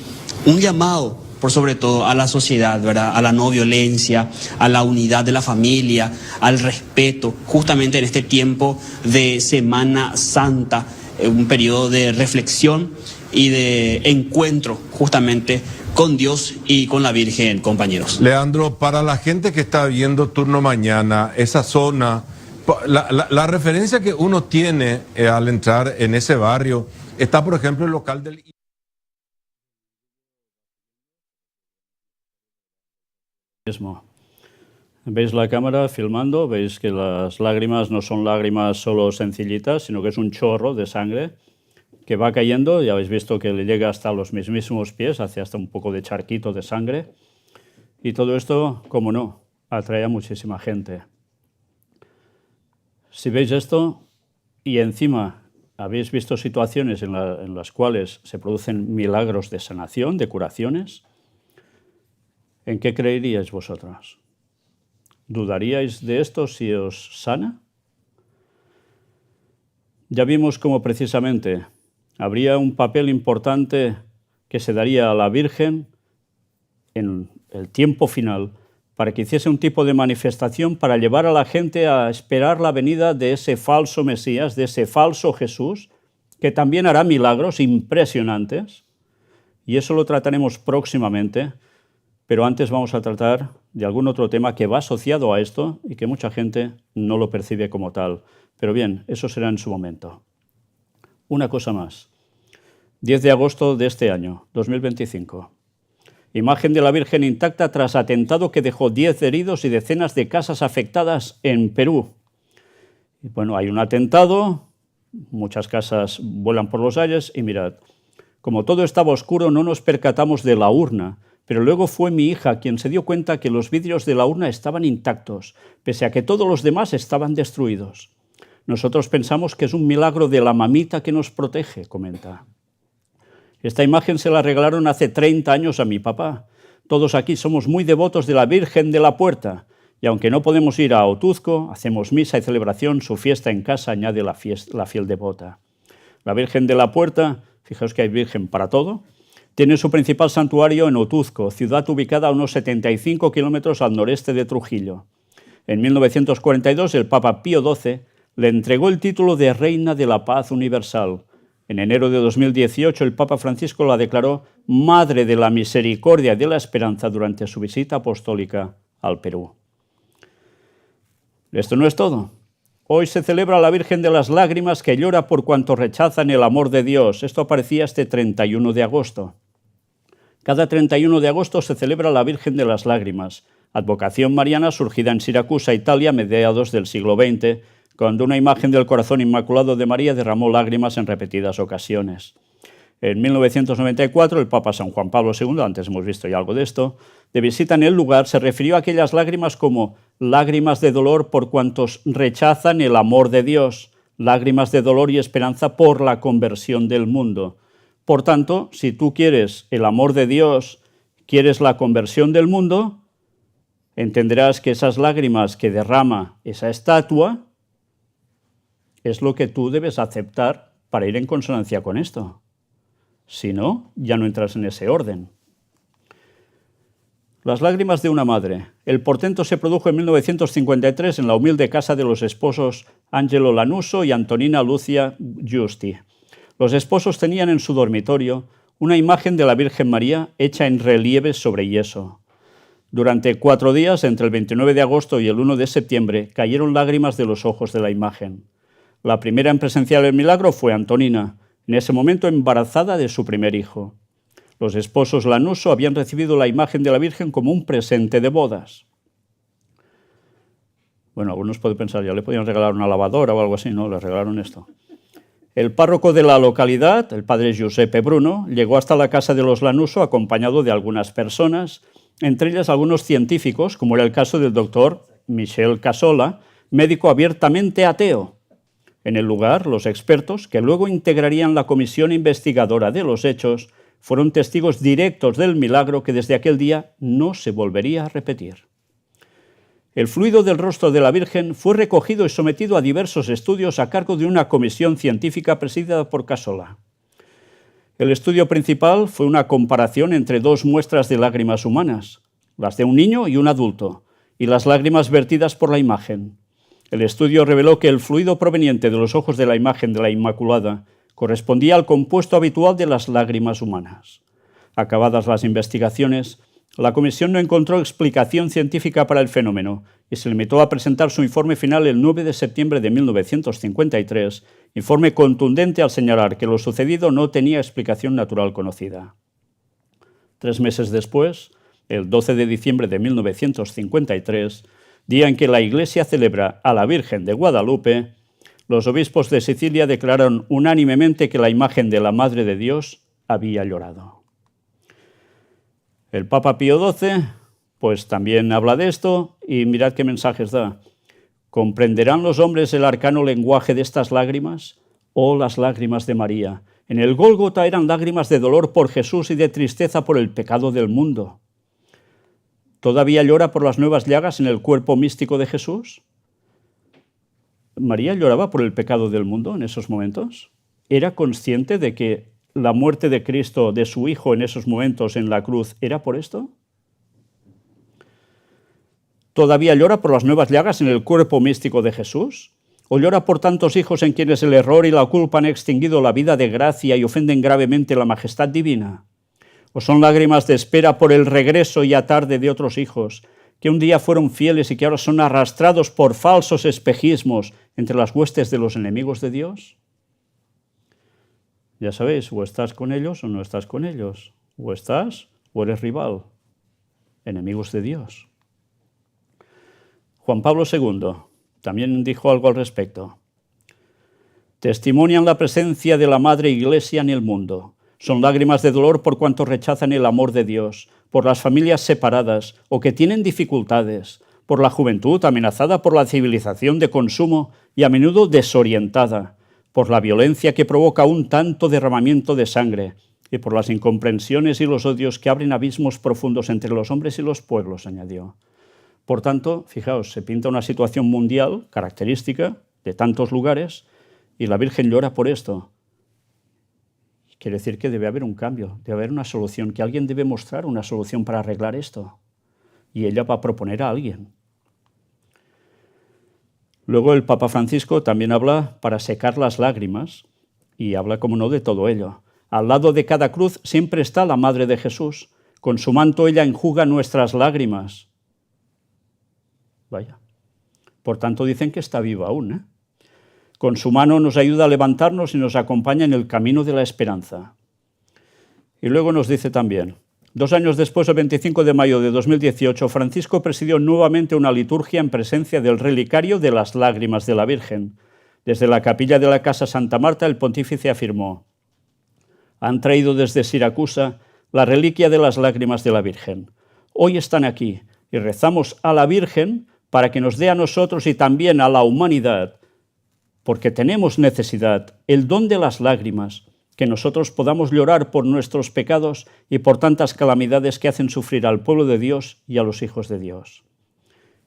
Un llamado, por sobre todo, a la sociedad, ¿verdad? A la no violencia, a la unidad de la familia, al respeto, justamente en este tiempo de Semana Santa, un periodo de reflexión y de encuentro justamente con Dios y con la Virgen, compañeros. Leandro, para la gente que está viendo Turno Mañana, esa zona, la referencia que uno tiene al entrar en ese barrio, está por ejemplo el local del... Veis la cámara filmando, veis que las lágrimas no son lágrimas solo sencillitas, sino que es un chorro de sangre que va cayendo. Ya habéis visto que le llega hasta los mismísimos pies, hace hasta un poco de charquito de sangre. Y todo esto, como no, atrae a muchísima gente. Si veis esto y encima habéis visto situaciones en las cuales se producen milagros de sanación, de curaciones, ¿en qué creeríais vosotros? ¿Dudaríais de esto si os sana? Ya vimos cómo precisamente habría un papel importante que se daría a la Virgen en el tiempo final para que hiciese un tipo de manifestación para llevar a la gente a esperar la venida de ese falso Mesías, de ese falso Jesús, que también hará milagros impresionantes, y eso lo trataremos próximamente. Pero antes vamos a tratar de algún otro tema que va asociado a esto y que mucha gente no lo percibe como tal. Pero bien, eso será en su momento. Una cosa más. 10 de agosto de este año, 2025. Imagen de la Virgen intacta tras atentado que dejó 10 heridos y decenas de casas afectadas en Perú. Y bueno, hay un atentado muchas casas vuelan por los aires y mirad, como todo estaba oscuro no nos percatamos de la urna, pero luego fue mi hija quien se dio cuenta que los vidrios de la urna estaban intactos, pese a que todos los demás estaban destruidos. Nosotros pensamos que es un milagro de la mamita que nos protege, comenta. Esta imagen se la regalaron hace 30 años a mi papá. Todos aquí somos muy devotos de la Virgen de la Puerta, y aunque no podemos ir a Otuzco, hacemos misa y celebración, su fiesta en casa, añade la fiel devota. La Virgen de la Puerta, fijaos que hay Virgen para todo, tiene su principal santuario en Otuzco, ciudad ubicada a unos 75 kilómetros al noreste de Trujillo. En 1942 el Papa Pío XII le entregó el título de Reina de la Paz Universal. En enero de 2018 el Papa Francisco la declaró Madre de la Misericordia y de la Esperanza durante su visita apostólica al Perú. Esto no es todo. Hoy se celebra la Virgen de las Lágrimas que llora por cuanto rechazan el amor de Dios. Esto aparecía este 31 de agosto. Cada 31 de agosto se celebra la Virgen de las Lágrimas, advocación mariana surgida en Siracusa, Italia, a mediados del siglo XX, cuando una imagen del corazón inmaculado de María derramó lágrimas en repetidas ocasiones. En 1994, el Papa San Juan Pablo II, antes hemos visto ya algo de esto, de visita en el lugar, se refirió a aquellas lágrimas como lágrimas de dolor por cuantos rechazan el amor de Dios, lágrimas de dolor y esperanza por la conversión del mundo. Por tanto, si tú quieres el amor de Dios, quieres la conversión del mundo, entenderás que esas lágrimas que derrama esa estatua es lo que tú debes aceptar para ir en consonancia con esto. Si no, ya no entras en ese orden. Las lágrimas de una madre. El portento se produjo en 1953 en la humilde casa de los esposos Angelo Lanuso y Antonina Lucia Giusti. Los esposos tenían en su dormitorio una imagen de la Virgen María hecha en relieve sobre yeso. Durante 4 días, entre el 29 de agosto y el 1 de septiembre, cayeron lágrimas de los ojos de la imagen. La primera en presenciar el milagro fue Antonina, en ese momento embarazada de su primer hijo. Los esposos Lanuso habían recibido la imagen de la Virgen como un presente de bodas. Bueno, algunos pueden pensar, ya le podían regalar una lavadora o algo así, ¿no? Le regalaron esto. El párroco de la localidad, el padre Giuseppe Bruno, llegó hasta la casa de los Lanuso acompañado de algunas personas, entre ellas algunos científicos, como era el caso del doctor Michel Casola, médico abiertamente ateo. En el lugar, los expertos, que luego integrarían la comisión investigadora de los hechos, fueron testigos directos del milagro que desde aquel día no se volvería a repetir. El fluido del rostro de la Virgen fue recogido y sometido a diversos estudios a cargo de una comisión científica presidida por Casola. El estudio principal fue una comparación entre 2 muestras de lágrimas humanas, las de un niño y un adulto, y las lágrimas vertidas por la imagen. El estudio reveló que el fluido proveniente de los ojos de la imagen de la Inmaculada correspondía al compuesto habitual de las lágrimas humanas. Acabadas las investigaciones, la comisión no encontró explicación científica para el fenómeno y se limitó a presentar su informe final el 9 de septiembre de 1953, informe contundente al señalar que lo sucedido no tenía explicación natural conocida. 3 meses después, el 12 de diciembre de 1953, día en que la Iglesia celebra a la Virgen de Guadalupe, los obispos de Sicilia declararon unánimemente que la imagen de la Madre de Dios había llorado. El Papa Pío XII, pues también habla de esto y mirad qué mensajes da. ¿Comprenderán los hombres el arcano lenguaje de estas lágrimas? Oh, las lágrimas de María. En el Gólgota eran lágrimas de dolor por Jesús y de tristeza por el pecado del mundo. ¿Todavía llora por las nuevas llagas en el cuerpo místico de Jesús? ¿María lloraba por el pecado del mundo en esos momentos? ¿Era consciente de que la muerte de Cristo, de su Hijo en esos momentos en la cruz, era por esto? ¿Todavía llora por las nuevas llagas en el cuerpo místico de Jesús? ¿O llora por tantos hijos en quienes el error y la culpa han extinguido la vida de gracia y ofenden gravemente la majestad divina? ¿O son lágrimas de espera por el regreso ya tarde de otros hijos, que un día fueron fieles y que ahora son arrastrados por falsos espejismos entre las huestes de los enemigos de Dios? Ya sabéis, o estás con ellos o no estás con ellos, o estás o eres rival, enemigos de Dios. Juan Pablo II también dijo algo al respecto. testimonian la presencia de la Madre Iglesia en el mundo. Son lágrimas de dolor por cuanto rechazan el amor de Dios, por las familias separadas o que tienen dificultades, por la juventud amenazada por la civilización de consumo y a menudo desorientada, por la violencia que provoca un tanto derramamiento de sangre y por las incomprensiones y los odios que abren abismos profundos entre los hombres y los pueblos, añadió. Por tanto, fijaos, se pinta una situación mundial característica de tantos lugares y la Virgen llora por esto. Quiere decir que debe haber un cambio, debe haber una solución, que alguien debe mostrar una solución para arreglar esto. Y ella va a proponer a alguien. Luego el Papa Francisco también habla para secar las lágrimas y habla, como no, de todo ello. Al lado de cada cruz siempre está la Madre de Jesús. Con su manto ella enjuga nuestras lágrimas. Vaya. Por tanto, dicen que está viva aún, ¿eh? Con su mano nos ayuda a levantarnos y nos acompaña en el camino de la esperanza. Y luego nos dice también, 2 años después, el 25 de mayo de 2018, Francisco presidió nuevamente una liturgia en presencia del relicario de las lágrimas de la Virgen. Desde la capilla de la Casa Santa Marta, el pontífice afirmó: han traído desde Siracusa la reliquia de las lágrimas de la Virgen. Hoy están aquí y rezamos a la Virgen para que nos dé a nosotros y también a la humanidad, porque tenemos necesidad, el don de las lágrimas, que nosotros podamos llorar por nuestros pecados y por tantas calamidades que hacen sufrir al pueblo de Dios y a los hijos de Dios.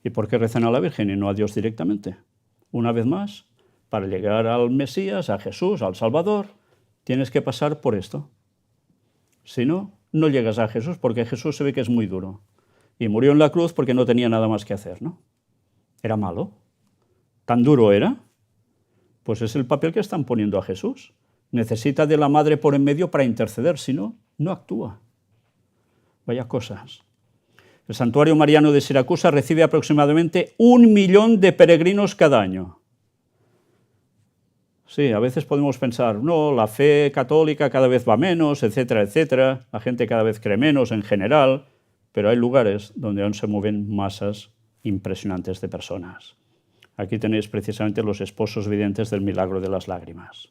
¿Y por qué rezan a la Virgen y no a Dios directamente? Una vez más, para llegar al Mesías, a Jesús, al Salvador, tienes que pasar por esto. Si no, no llegas a Jesús, porque Jesús se ve que es muy duro. Y murió en la cruz porque no tenía nada más que hacer, ¿no? Era malo. ¿Tan duro era? Pues es el papel que están poniendo a Jesús. Necesita de la Madre por en medio para interceder, si no, no actúa. Vaya cosas. El Santuario Mariano de Siracusa recibe aproximadamente 1 millón de peregrinos cada año. Sí, a veces podemos pensar, no, la fe católica cada vez va menos, etcétera, etcétera, la gente cada vez cree menos en general, pero hay lugares donde aún se mueven masas impresionantes de personas. Aquí tenéis precisamente los esposos videntes del milagro de las lágrimas.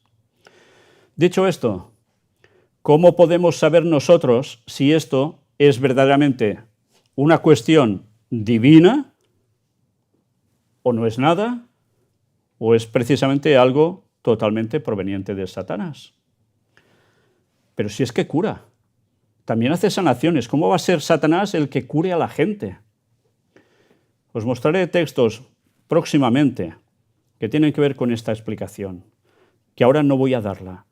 Dicho esto, ¿cómo podemos saber nosotros si esto es verdaderamente una cuestión divina o no es nada, o es precisamente algo totalmente proveniente de Satanás? Pero si es que cura, también hace sanaciones. ¿Cómo va a ser Satanás el que cure a la gente? Os mostraré textos próximamente que tienen que ver con esta explicación, que ahora no voy a darla.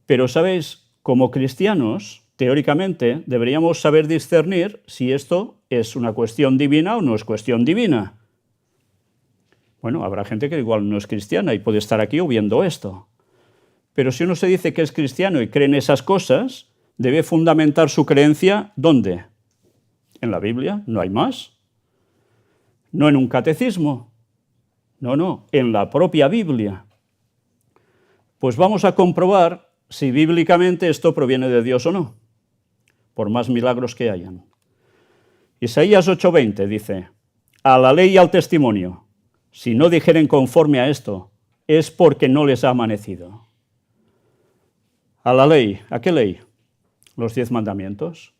Pero, ¿sabéis? Como cristianos, teóricamente, deberíamos saber discernir si esto es una cuestión divina o no es cuestión divina. Bueno, habrá gente que igual no es cristiana y puede estar aquí o viendo esto. Pero si uno se dice que es cristiano y cree en esas cosas, debe fundamentar su creencia, ¿dónde? ¿En la Biblia? ¿No hay más? No en un catecismo. No, en la propia Biblia. Pues vamos a comprobar si bíblicamente esto proviene de Dios o no, por más milagros que hayan. Isaías 8:20 dice: a la ley y al testimonio, si no dijeren conforme a esto, es porque no les ha amanecido. A la ley, ¿a qué ley? Los 10 mandamientos.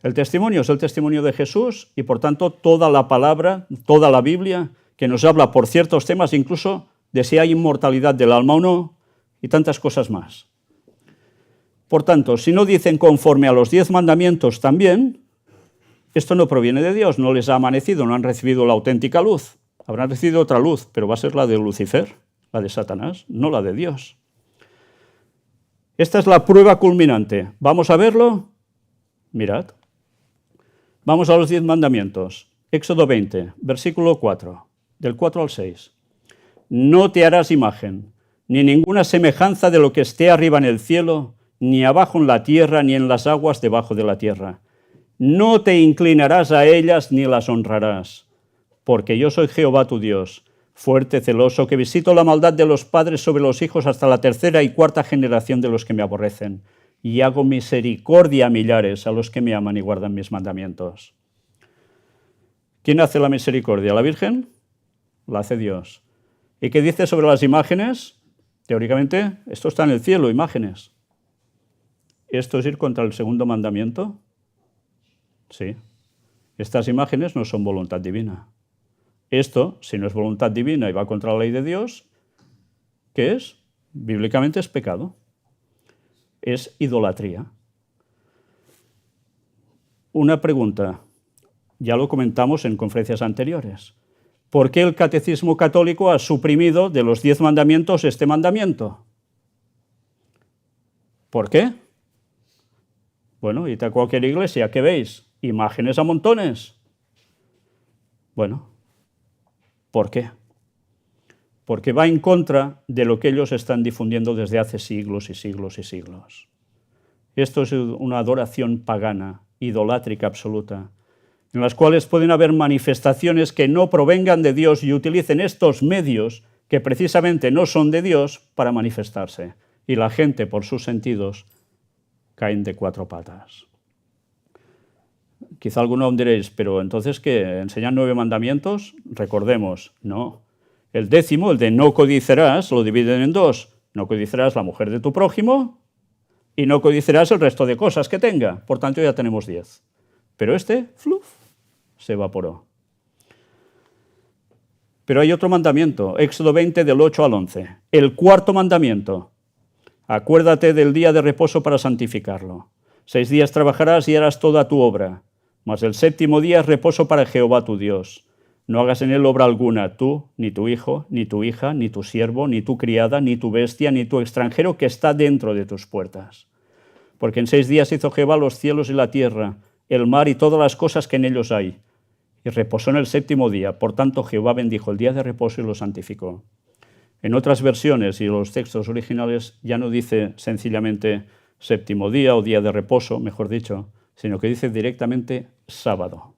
El testimonio es el testimonio de Jesús y por tanto toda la palabra, toda la Biblia, que nos habla por ciertos temas, incluso de si hay inmortalidad del alma o no, y tantas cosas más. Por tanto, si no dicen conforme a los 10 mandamientos también, esto no proviene de Dios, no les ha amanecido, no han recibido la auténtica luz. Habrán recibido otra luz, pero va a ser la de Lucifer, la de Satanás, no la de Dios. Esta es la prueba culminante. ¿Vamos a verlo? Mirad. Vamos a los 10 mandamientos. Éxodo 20, versículo 4, del 4 al 6. No te harás imagen, ni ninguna semejanza de lo que esté arriba en el cielo, ni abajo en la tierra, ni en las aguas debajo de la tierra. No te inclinarás a ellas ni las honrarás, porque yo soy Jehová tu Dios, fuerte, celoso, que visito la maldad de los padres sobre los hijos hasta la 3ª y 4ª generación de los que me aborrecen, y hago misericordia a millares, a los que me aman y guardan mis mandamientos. ¿Quién hace la misericordia? ¿La Virgen? La hace Dios. ¿Y qué dice sobre las imágenes? Teóricamente, esto está en el cielo, imágenes. ¿Esto es ir contra el segundo mandamiento? Sí. Estas imágenes no son voluntad divina. Esto, si no es voluntad divina y va contra la ley de Dios, ¿qué es? Bíblicamente es pecado. Es idolatría. Una pregunta, ya lo comentamos en conferencias anteriores. ¿Por qué el Catecismo Católico ha suprimido de los 10 mandamientos este mandamiento? ¿Por qué? Bueno, id a cualquier iglesia, ¿qué veis? Imágenes a montones. Bueno, ¿por qué? Porque va en contra de lo que ellos están difundiendo desde hace siglos y siglos y siglos. Esto es una adoración pagana, idolátrica absoluta, en las cuales pueden haber manifestaciones que no provengan de Dios y utilicen estos medios que precisamente no son de Dios para manifestarse. Y la gente, por sus sentidos, caen de 4 patas. Quizá alguno diréis, pero entonces, ¿qué? ¿Enseñan 9 mandamientos? Recordemos, no. El 10º, el de no codiciarás, lo dividen en 2. No codiciarás la mujer de tu prójimo y no codiciarás el resto de cosas que tenga. Por tanto, ya tenemos 10. Pero este, fluf, se evaporó. Pero hay otro mandamiento, Éxodo 20, del 8 al 11. El 4.º mandamiento. Acuérdate del día de reposo para santificarlo. 6 días trabajarás y harás toda tu obra. Mas el 7º día es reposo para Jehová tu Dios. No hagas en él obra alguna, tú, ni tu hijo, ni tu hija, ni tu siervo, ni tu criada, ni tu bestia, ni tu extranjero que está dentro de tus puertas. Porque en 6 días hizo Jehová los cielos y la tierra, el mar y todas las cosas que en ellos hay. Y reposó en el 7º día. Por tanto, Jehová bendijo el día de reposo y lo santificó. En otras versiones y los textos originales ya no dice sencillamente 7º día o día de reposo, mejor dicho, sino que dice directamente sábado.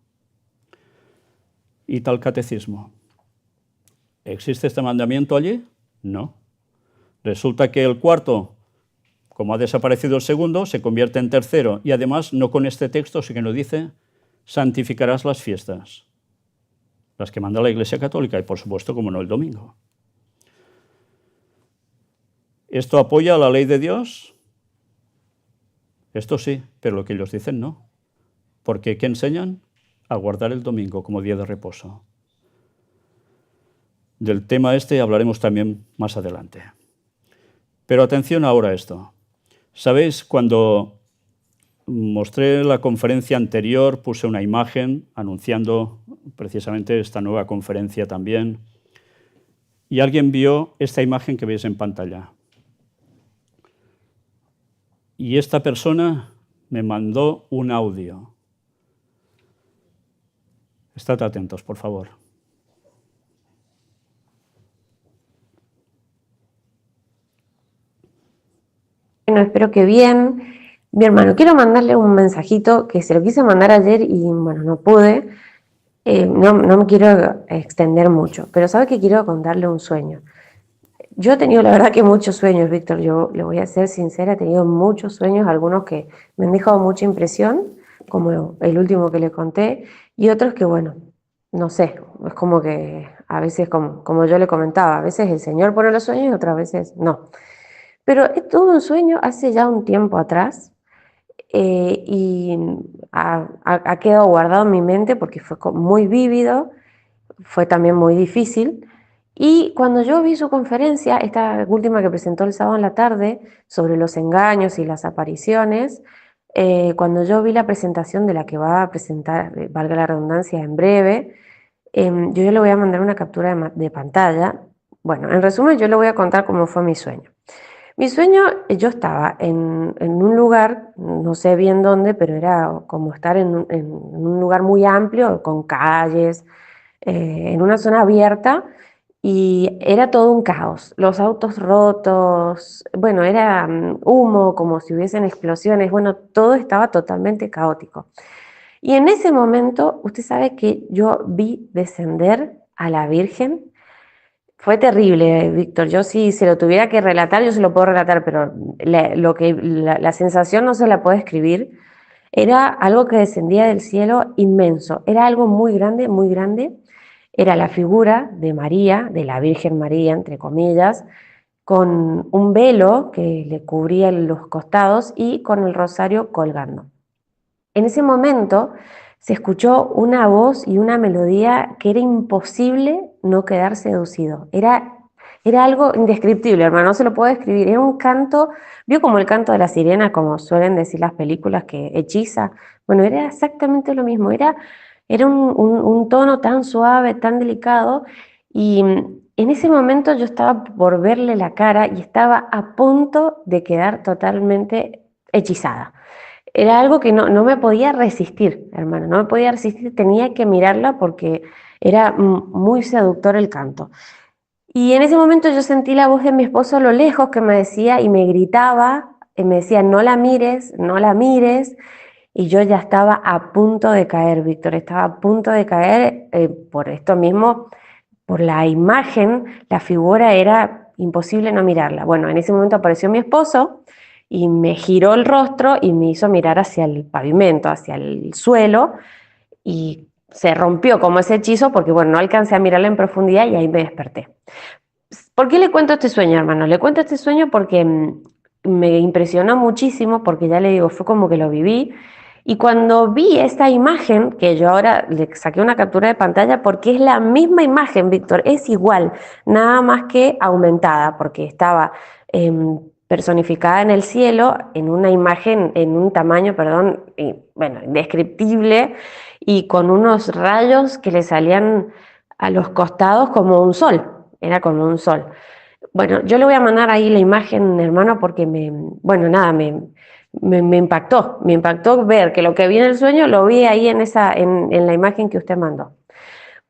¿Y tal catecismo? ¿Existe este mandamiento allí? No. Resulta que el 4º, como ha desaparecido el 2º, se convierte en 3º y además no con este texto, sino que nos dice santificarás las fiestas, las que manda la Iglesia Católica y por supuesto, como no, el domingo. ¿Esto apoya a la ley de Dios? Esto sí, pero lo que ellos dicen no. Porque ¿qué enseñan? A guardar el domingo como día de reposo. Del tema este hablaremos también más adelante. Pero atención ahora a esto. ¿Sabéis? Cuando mostré la conferencia anterior, puse una imagen anunciando precisamente esta nueva conferencia también, y alguien vio esta imagen que veis en pantalla. Y esta persona me mandó un audio. Estad atentos, por favor. Bueno, espero que bien. Mi hermano, quiero mandarle un mensajito que se lo quise mandar ayer y bueno, no pude. No me quiero extender mucho, pero sabe que quiero contarle un sueño. Yo he tenido la verdad que muchos sueños, Víctor, yo le voy a ser sincera, he tenido muchos sueños, algunos que me han dejado mucha impresión, como el último que le conté, y otros que bueno, no sé, es como que a veces, como yo le comentaba, a veces el Señor pone los sueños y otras veces no. Pero tuve un sueño hace ya un tiempo atrás, y ha quedado guardado en mi mente porque fue muy vívido, fue también muy difícil. Y cuando yo vi su conferencia, esta última que presentó el sábado en la tarde, sobre los engaños y las apariciones, cuando yo vi la presentación de la que va a presentar, valga la redundancia, en breve, yo ya le voy a mandar una captura de pantalla. Bueno, en resumen, yo le voy a contar cómo fue mi sueño. Mi sueño, yo estaba en un lugar, no sé bien dónde, pero era como estar en un lugar muy amplio, con calles, en una zona abierta, y era todo un caos. Los autos rotos, bueno, era humo, como si hubiesen explosiones, bueno, todo estaba totalmente caótico. Y en ese momento, usted sabe que yo vi descender a la Virgen. Fue terrible, Víctor. Yo si se lo tuviera que relatar, yo se lo puedo relatar, pero la sensación no se la puedo escribir. Era algo que descendía del cielo inmenso. Era algo muy grande, muy grande. Era la figura de María, de la Virgen María, entre comillas, con un velo que le cubría los costados y con el rosario colgando. En ese momento se escuchó una voz y una melodía que era imposible no quedar seducido. Era algo indescriptible, hermano, no se lo puedo describir. Era un canto, vio como el canto de la sirena, como suelen decir las películas, que hechiza. Bueno, era exactamente lo mismo. Era un tono tan suave, tan delicado. Y en ese momento yo estaba por verle la cara y estaba a punto de quedar totalmente hechizada. Era algo que no me podía resistir, hermano, no me podía resistir, tenía que mirarla porque era muy seductor el canto. Y en ese momento yo sentí la voz de mi esposo a lo lejos que me decía y me gritaba, y me decía, no la mires, no la mires. Y yo ya estaba a punto de caer, Víctor, estaba a punto de caer por esto mismo, por la imagen, la figura era imposible no mirarla. Bueno, en ese momento apareció mi esposo y me giró el rostro y me hizo mirar hacia el pavimento, hacia el suelo, y se rompió como ese hechizo porque, bueno, no alcancé a mirarla en profundidad y ahí me desperté. ¿Por qué le cuento este sueño, hermano? Le cuento este sueño porque me impresionó muchísimo, porque ya le digo, fue como que lo viví. Y cuando vi esta imagen, que yo ahora le saqué una captura de pantalla porque es la misma imagen, Víctor, es igual, nada más que aumentada, porque estaba personificada en el cielo, en una imagen, en un tamaño, perdón, bueno, indescriptible, y con unos rayos que le salían a los costados como un sol, era como un sol. Bueno, yo le voy a mandar ahí la imagen, hermano, porque me impactó ver que lo que vi en el sueño lo vi ahí en la imagen que usted mandó.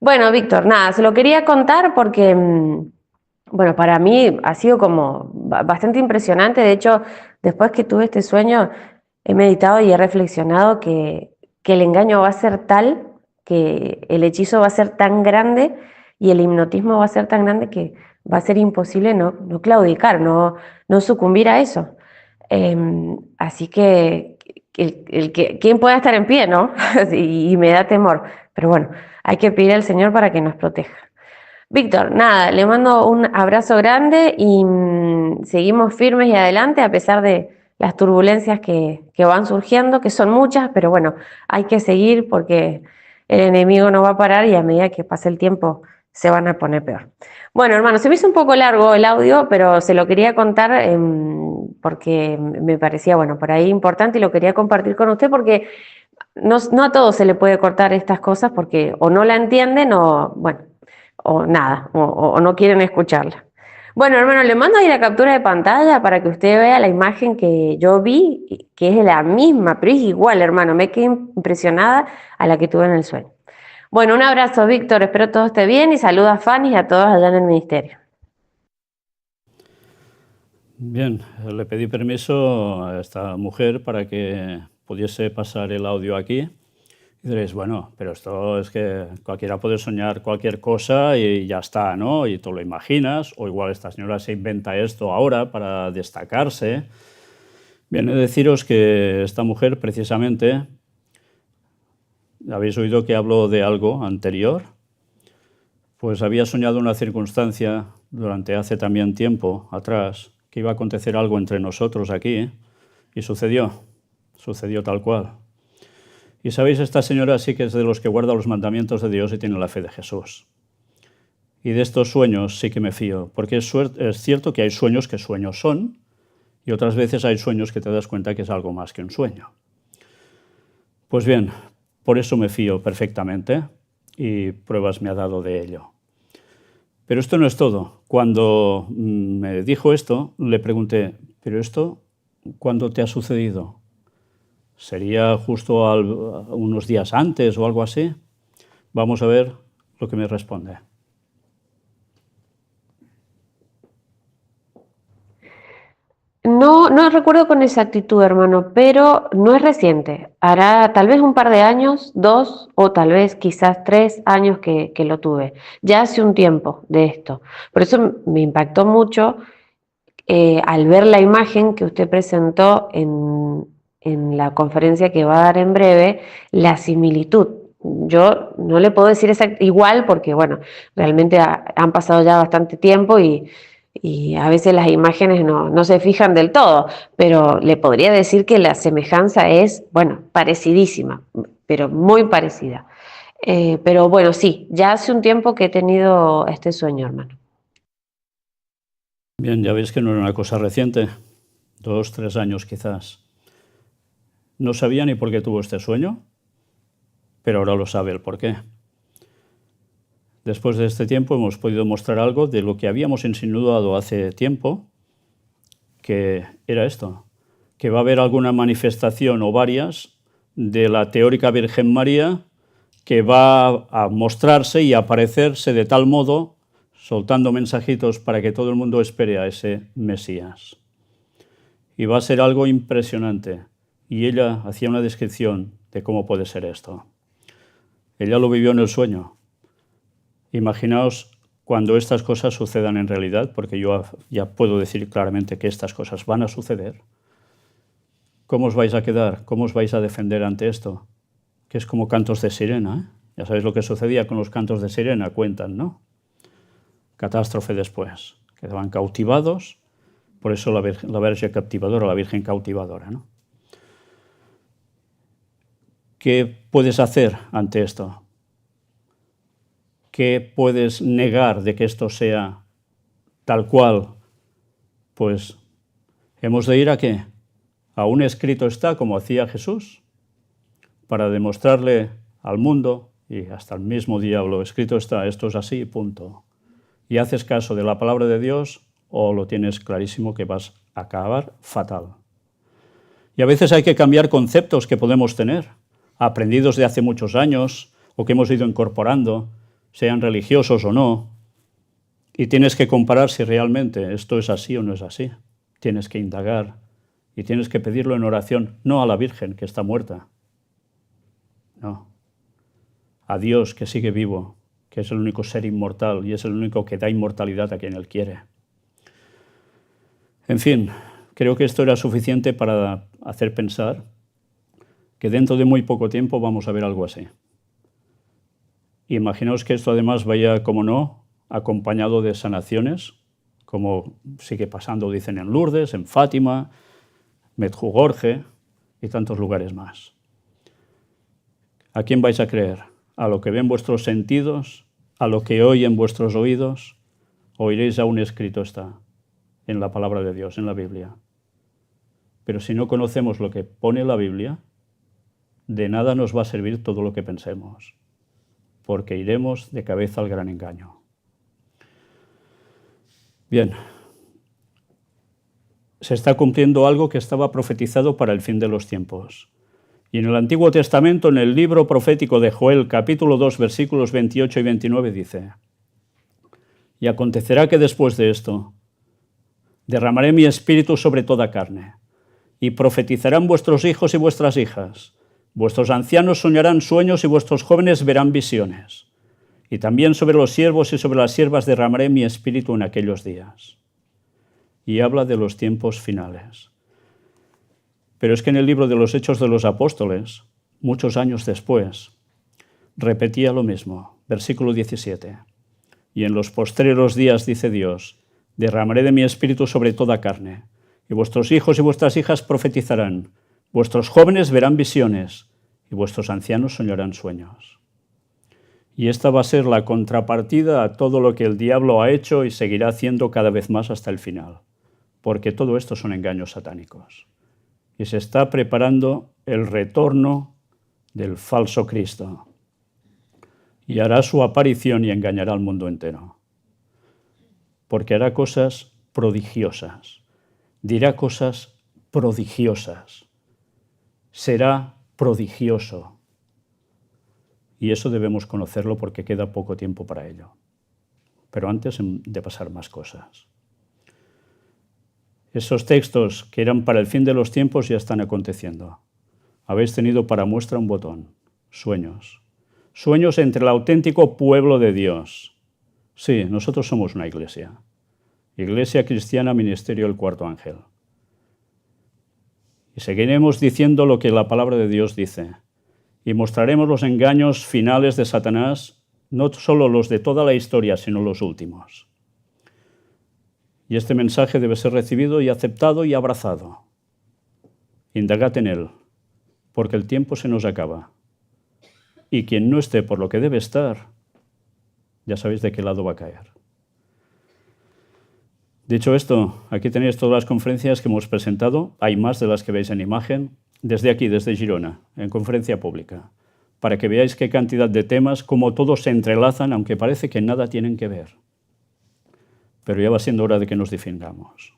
Bueno, Víctor, nada, se lo quería contar porque, bueno, para mí ha sido como bastante impresionante. De hecho, después que tuve este sueño, he meditado y he reflexionado que el engaño va a ser tal, que el hechizo va a ser tan grande y el hipnotismo va a ser tan grande que va a ser imposible no claudicar, no sucumbir a eso. Así que ¿quién pueda estar en pie, no? y me da temor. Pero bueno, hay que pedir al Señor para que nos proteja. Víctor, nada, le mando un abrazo grande y seguimos firmes y adelante a pesar de las turbulencias que van surgiendo, que son muchas, pero bueno, hay que seguir porque el enemigo no va a parar y a medida que pase el tiempo se van a poner peor. Bueno, hermano, se me hizo un poco largo el audio, pero se lo quería contar porque me parecía, bueno, por ahí importante y lo quería compartir con usted porque no a todos se le puede cortar estas cosas porque o no la entienden o, bueno, o nada, o no quieren escucharla. Bueno, hermano, le mando ahí la captura de pantalla para que usted vea la imagen que yo vi, que es la misma, pero es igual, hermano, me quedé impresionada a la que tuve en el sueño. Bueno, un abrazo, Víctor, espero todo esté bien y saluda a Fanny y a todos allá en el ministerio. Bien, le pedí permiso a esta mujer para que pudiese pasar el audio aquí. Y diréis, bueno, pero esto es que cualquiera puede soñar cualquier cosa y ya está, ¿no? Y tú lo imaginas, o igual esta señora se inventa esto ahora para destacarse. Bien, he de deciros que esta mujer precisamente, ¿habéis oído que hablo de algo anterior? Pues había soñado una circunstancia durante hace también tiempo atrás, que iba a acontecer algo entre nosotros aquí, y sucedió tal cual. Y sabéis, esta señora sí que es de los que guarda los mandamientos de Dios y tiene la fe de Jesús. Y de estos sueños sí que me fío, porque es cierto que hay sueños que sueños son, y otras veces hay sueños que te das cuenta que es algo más que un sueño. Pues bien, por eso me fío perfectamente y pruebas me ha dado de ello. Pero esto no es todo. Cuando me dijo esto, le pregunté, ¿pero esto cuándo te ha sucedido? ¿Sería justo unos días antes o algo así? Vamos a ver lo que me responde. No recuerdo con exactitud, hermano, pero no es reciente. Hará tal vez un par de años, 2 o tal vez quizás 3 años que lo tuve. Ya hace un tiempo de esto. Por eso me impactó mucho al ver la imagen que usted presentó en la conferencia que va a dar en breve, la similitud. Yo no le puedo decir igual porque, bueno, realmente han pasado ya bastante tiempo y Y a veces las imágenes no se fijan del todo, pero le podría decir que la semejanza es, bueno, parecidísima, pero muy parecida. Pero bueno, sí, ya hace un tiempo que he tenido este sueño, hermano. Bien, ya veis que no era una cosa reciente, 2, 3 años quizás. No sabía ni por qué tuvo este sueño, pero ahora lo sabe el por qué. Después de este tiempo hemos podido mostrar algo de lo que habíamos insinuado hace tiempo, que era esto, que va a haber alguna manifestación o varias de la teórica Virgen María que va a mostrarse y a aparecerse de tal modo, soltando mensajitos para que todo el mundo espere a ese Mesías. Y va a ser algo impresionante. Y ella hacía una descripción de cómo puede ser esto. Ella lo vivió en el sueño. Imaginaos cuando estas cosas sucedan en realidad, porque yo ya puedo decir claramente que estas cosas van a suceder. ¿Cómo os vais a quedar? ¿Cómo os vais a defender ante esto? Que es como cantos de sirena, ¿eh? Ya sabéis lo que sucedía con los cantos de sirena, cuentan, ¿no? Catástrofe después. Quedaban cautivados, por eso la Verge captivadora, la Virgen cautivadora, ¿no? ¿Qué puedes hacer ante esto? ¿Qué puedes negar de que esto sea tal cual? Pues hemos de ir ¿a qué? A un escrito está, como hacía Jesús, para demostrarle al mundo, y hasta el mismo diablo, escrito está, esto es así, punto. Y haces caso de la palabra de Dios o lo tienes clarísimo que vas a acabar fatal. Y a veces hay que cambiar conceptos que podemos tener, aprendidos de hace muchos años o que hemos ido incorporando, sean religiosos o no, y tienes que comparar si realmente esto es así o no es así. Tienes que indagar y tienes que pedirlo en oración, no a la Virgen que está muerta, no, a Dios que sigue vivo, que es el único ser inmortal y es el único que da inmortalidad a quien Él quiere. En fin, creo que esto era suficiente para hacer pensar que dentro de muy poco tiempo vamos a ver algo así. Imaginaos que esto además vaya, como no, acompañado de sanaciones, como sigue pasando, dicen, en Lourdes, en Fátima, Medjugorje y tantos lugares más. ¿A quién vais a creer? ¿A lo que ven vuestros sentidos? ¿A lo que oyen vuestros oídos? Oiréis aún escrito está en la palabra de Dios, en la Biblia. Pero si no conocemos lo que pone la Biblia, de nada nos va a servir todo lo que pensemos, porque iremos de cabeza al gran engaño. Bien, se está cumpliendo algo que estaba profetizado para el fin de los tiempos. Y en el Antiguo Testamento, en el libro profético de Joel, capítulo 2, versículos 28 y 29, dice: y acontecerá que después de esto derramaré mi espíritu sobre toda carne, y profetizarán vuestros hijos y vuestras hijas. Vuestros ancianos soñarán sueños y vuestros jóvenes verán visiones. Y también sobre los siervos y sobre las siervas derramaré mi espíritu en aquellos días. Y habla de los tiempos finales. Pero es que en el libro de los Hechos de los Apóstoles, muchos años después, repetía lo mismo. Versículo 17. Y en los postreros días, dice Dios, derramaré de mi espíritu sobre toda carne, y vuestros hijos y vuestras hijas profetizarán. Vuestros jóvenes verán visiones y vuestros ancianos soñarán sueños. Y esta va a ser la contrapartida a todo lo que el diablo ha hecho y seguirá haciendo cada vez más hasta el final, porque todo esto son engaños satánicos. Y se está preparando el retorno del falso Cristo. Y hará su aparición y engañará al mundo entero. Porque hará cosas prodigiosas, dirá cosas prodigiosas. Será prodigioso. Y eso debemos conocerlo porque queda poco tiempo para ello. Pero antes de pasar más cosas. Esos textos que eran para el fin de los tiempos ya están aconteciendo. Habéis tenido para muestra un botón. Sueños. Sueños entre el auténtico pueblo de Dios. Sí, nosotros somos una iglesia. Iglesia Cristiana Ministerio del Cuarto Ángel. Y seguiremos diciendo lo que la palabra de Dios dice. Y mostraremos los engaños finales de Satanás, no solo los de toda la historia, sino los últimos. Y este mensaje debe ser recibido y aceptado y abrazado. Indagad en él, porque el tiempo se nos acaba. Y quien no esté por lo que debe estar, ya sabéis de qué lado va a caer. Dicho esto, aquí tenéis todas las conferencias que hemos presentado. Hay más de las que veis en imagen, desde aquí, desde Girona, en conferencia pública, para que veáis qué cantidad de temas, cómo todos se entrelazan, aunque parece que nada tienen que ver. Pero ya va siendo hora de que nos definamos.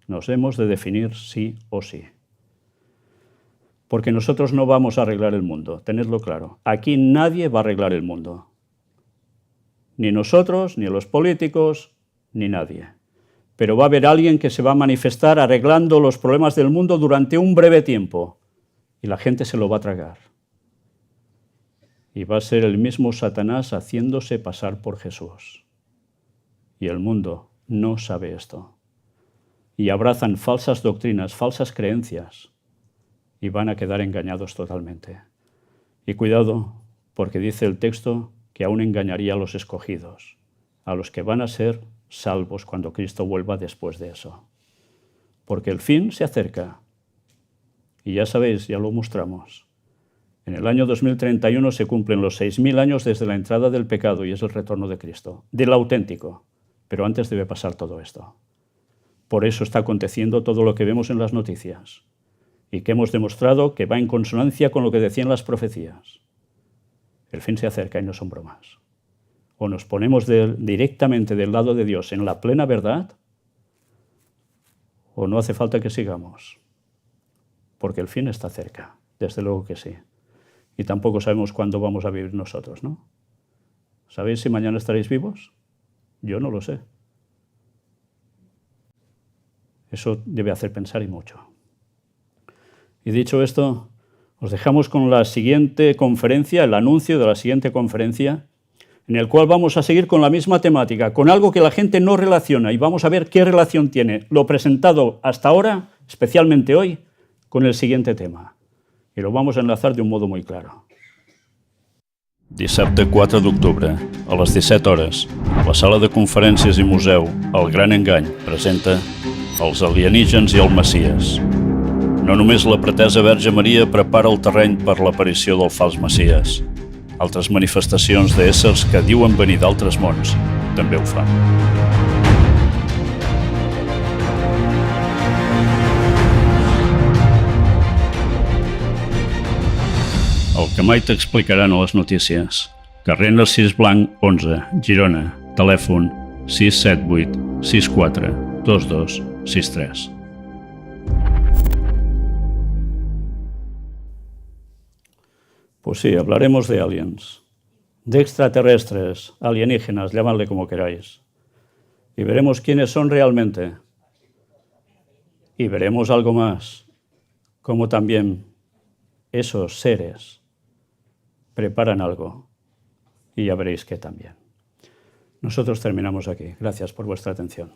Nos hemos de definir sí o sí. Porque nosotros no vamos a arreglar el mundo, tenedlo claro. Aquí nadie va a arreglar el mundo. Ni nosotros, ni los políticos, ni nadie. Pero va a haber alguien que se va a manifestar arreglando los problemas del mundo durante un breve tiempo. Y la gente se lo va a tragar. Y va a ser el mismo Satanás haciéndose pasar por Jesús. Y el mundo no sabe esto. Y abrazan falsas doctrinas, falsas creencias. Y van a quedar engañados totalmente. Y cuidado, porque dice el texto que aún engañaría a los escogidos, a los que van a ser salvos cuando Cristo vuelva después de eso. Porque el fin se acerca. Y ya sabéis, ya lo mostramos. En el año 2031 se cumplen los 6.000 años desde la entrada del pecado y es el retorno de Cristo, del auténtico. Pero antes debe pasar todo esto. Por eso está aconteciendo todo lo que vemos en las noticias y que hemos demostrado que va en consonancia con lo que decían las profecías. El fin se acerca y no son bromas. O nos ponemos directamente del lado de Dios en la plena verdad, o no hace falta que sigamos, porque el fin está cerca, desde luego que sí. Y tampoco sabemos cuándo vamos a vivir nosotros, ¿no? ¿Sabéis si mañana estaréis vivos? Yo no lo sé. Eso debe hacer pensar y mucho. Y dicho esto, os dejamos con la siguiente conferencia, el anuncio de la siguiente conferencia, en el cual vamos a seguir con la misma temática, con algo que la gente no relaciona, y vamos a ver qué relación tiene lo presentado hasta ahora, especialmente hoy, con el siguiente tema. I lo vamos a enlazar de un modo muy claro. Dissabte 4 d'octubre, a les 17 hores, la sala de conferències i museu El Gran Engany presenta Els alienígens i el Messies. No només la pretesa Verge Maria prepara el terreny per l'aparició del fals Messies. Altres manifestacions d'éssers que diuen venir d'altres mons també ho fan. El que mai t'explicaran a les notícies. Carrer Narcís Blanc, 11, Girona. Telèfon 678 64 22 63. Pues sí, hablaremos de aliens, de extraterrestres, alienígenas, llamadle como queráis. Y veremos quiénes son realmente. Y veremos algo más, como también esos seres preparan algo. Y ya veréis que también. Nosotros terminamos aquí. Gracias por vuestra atención.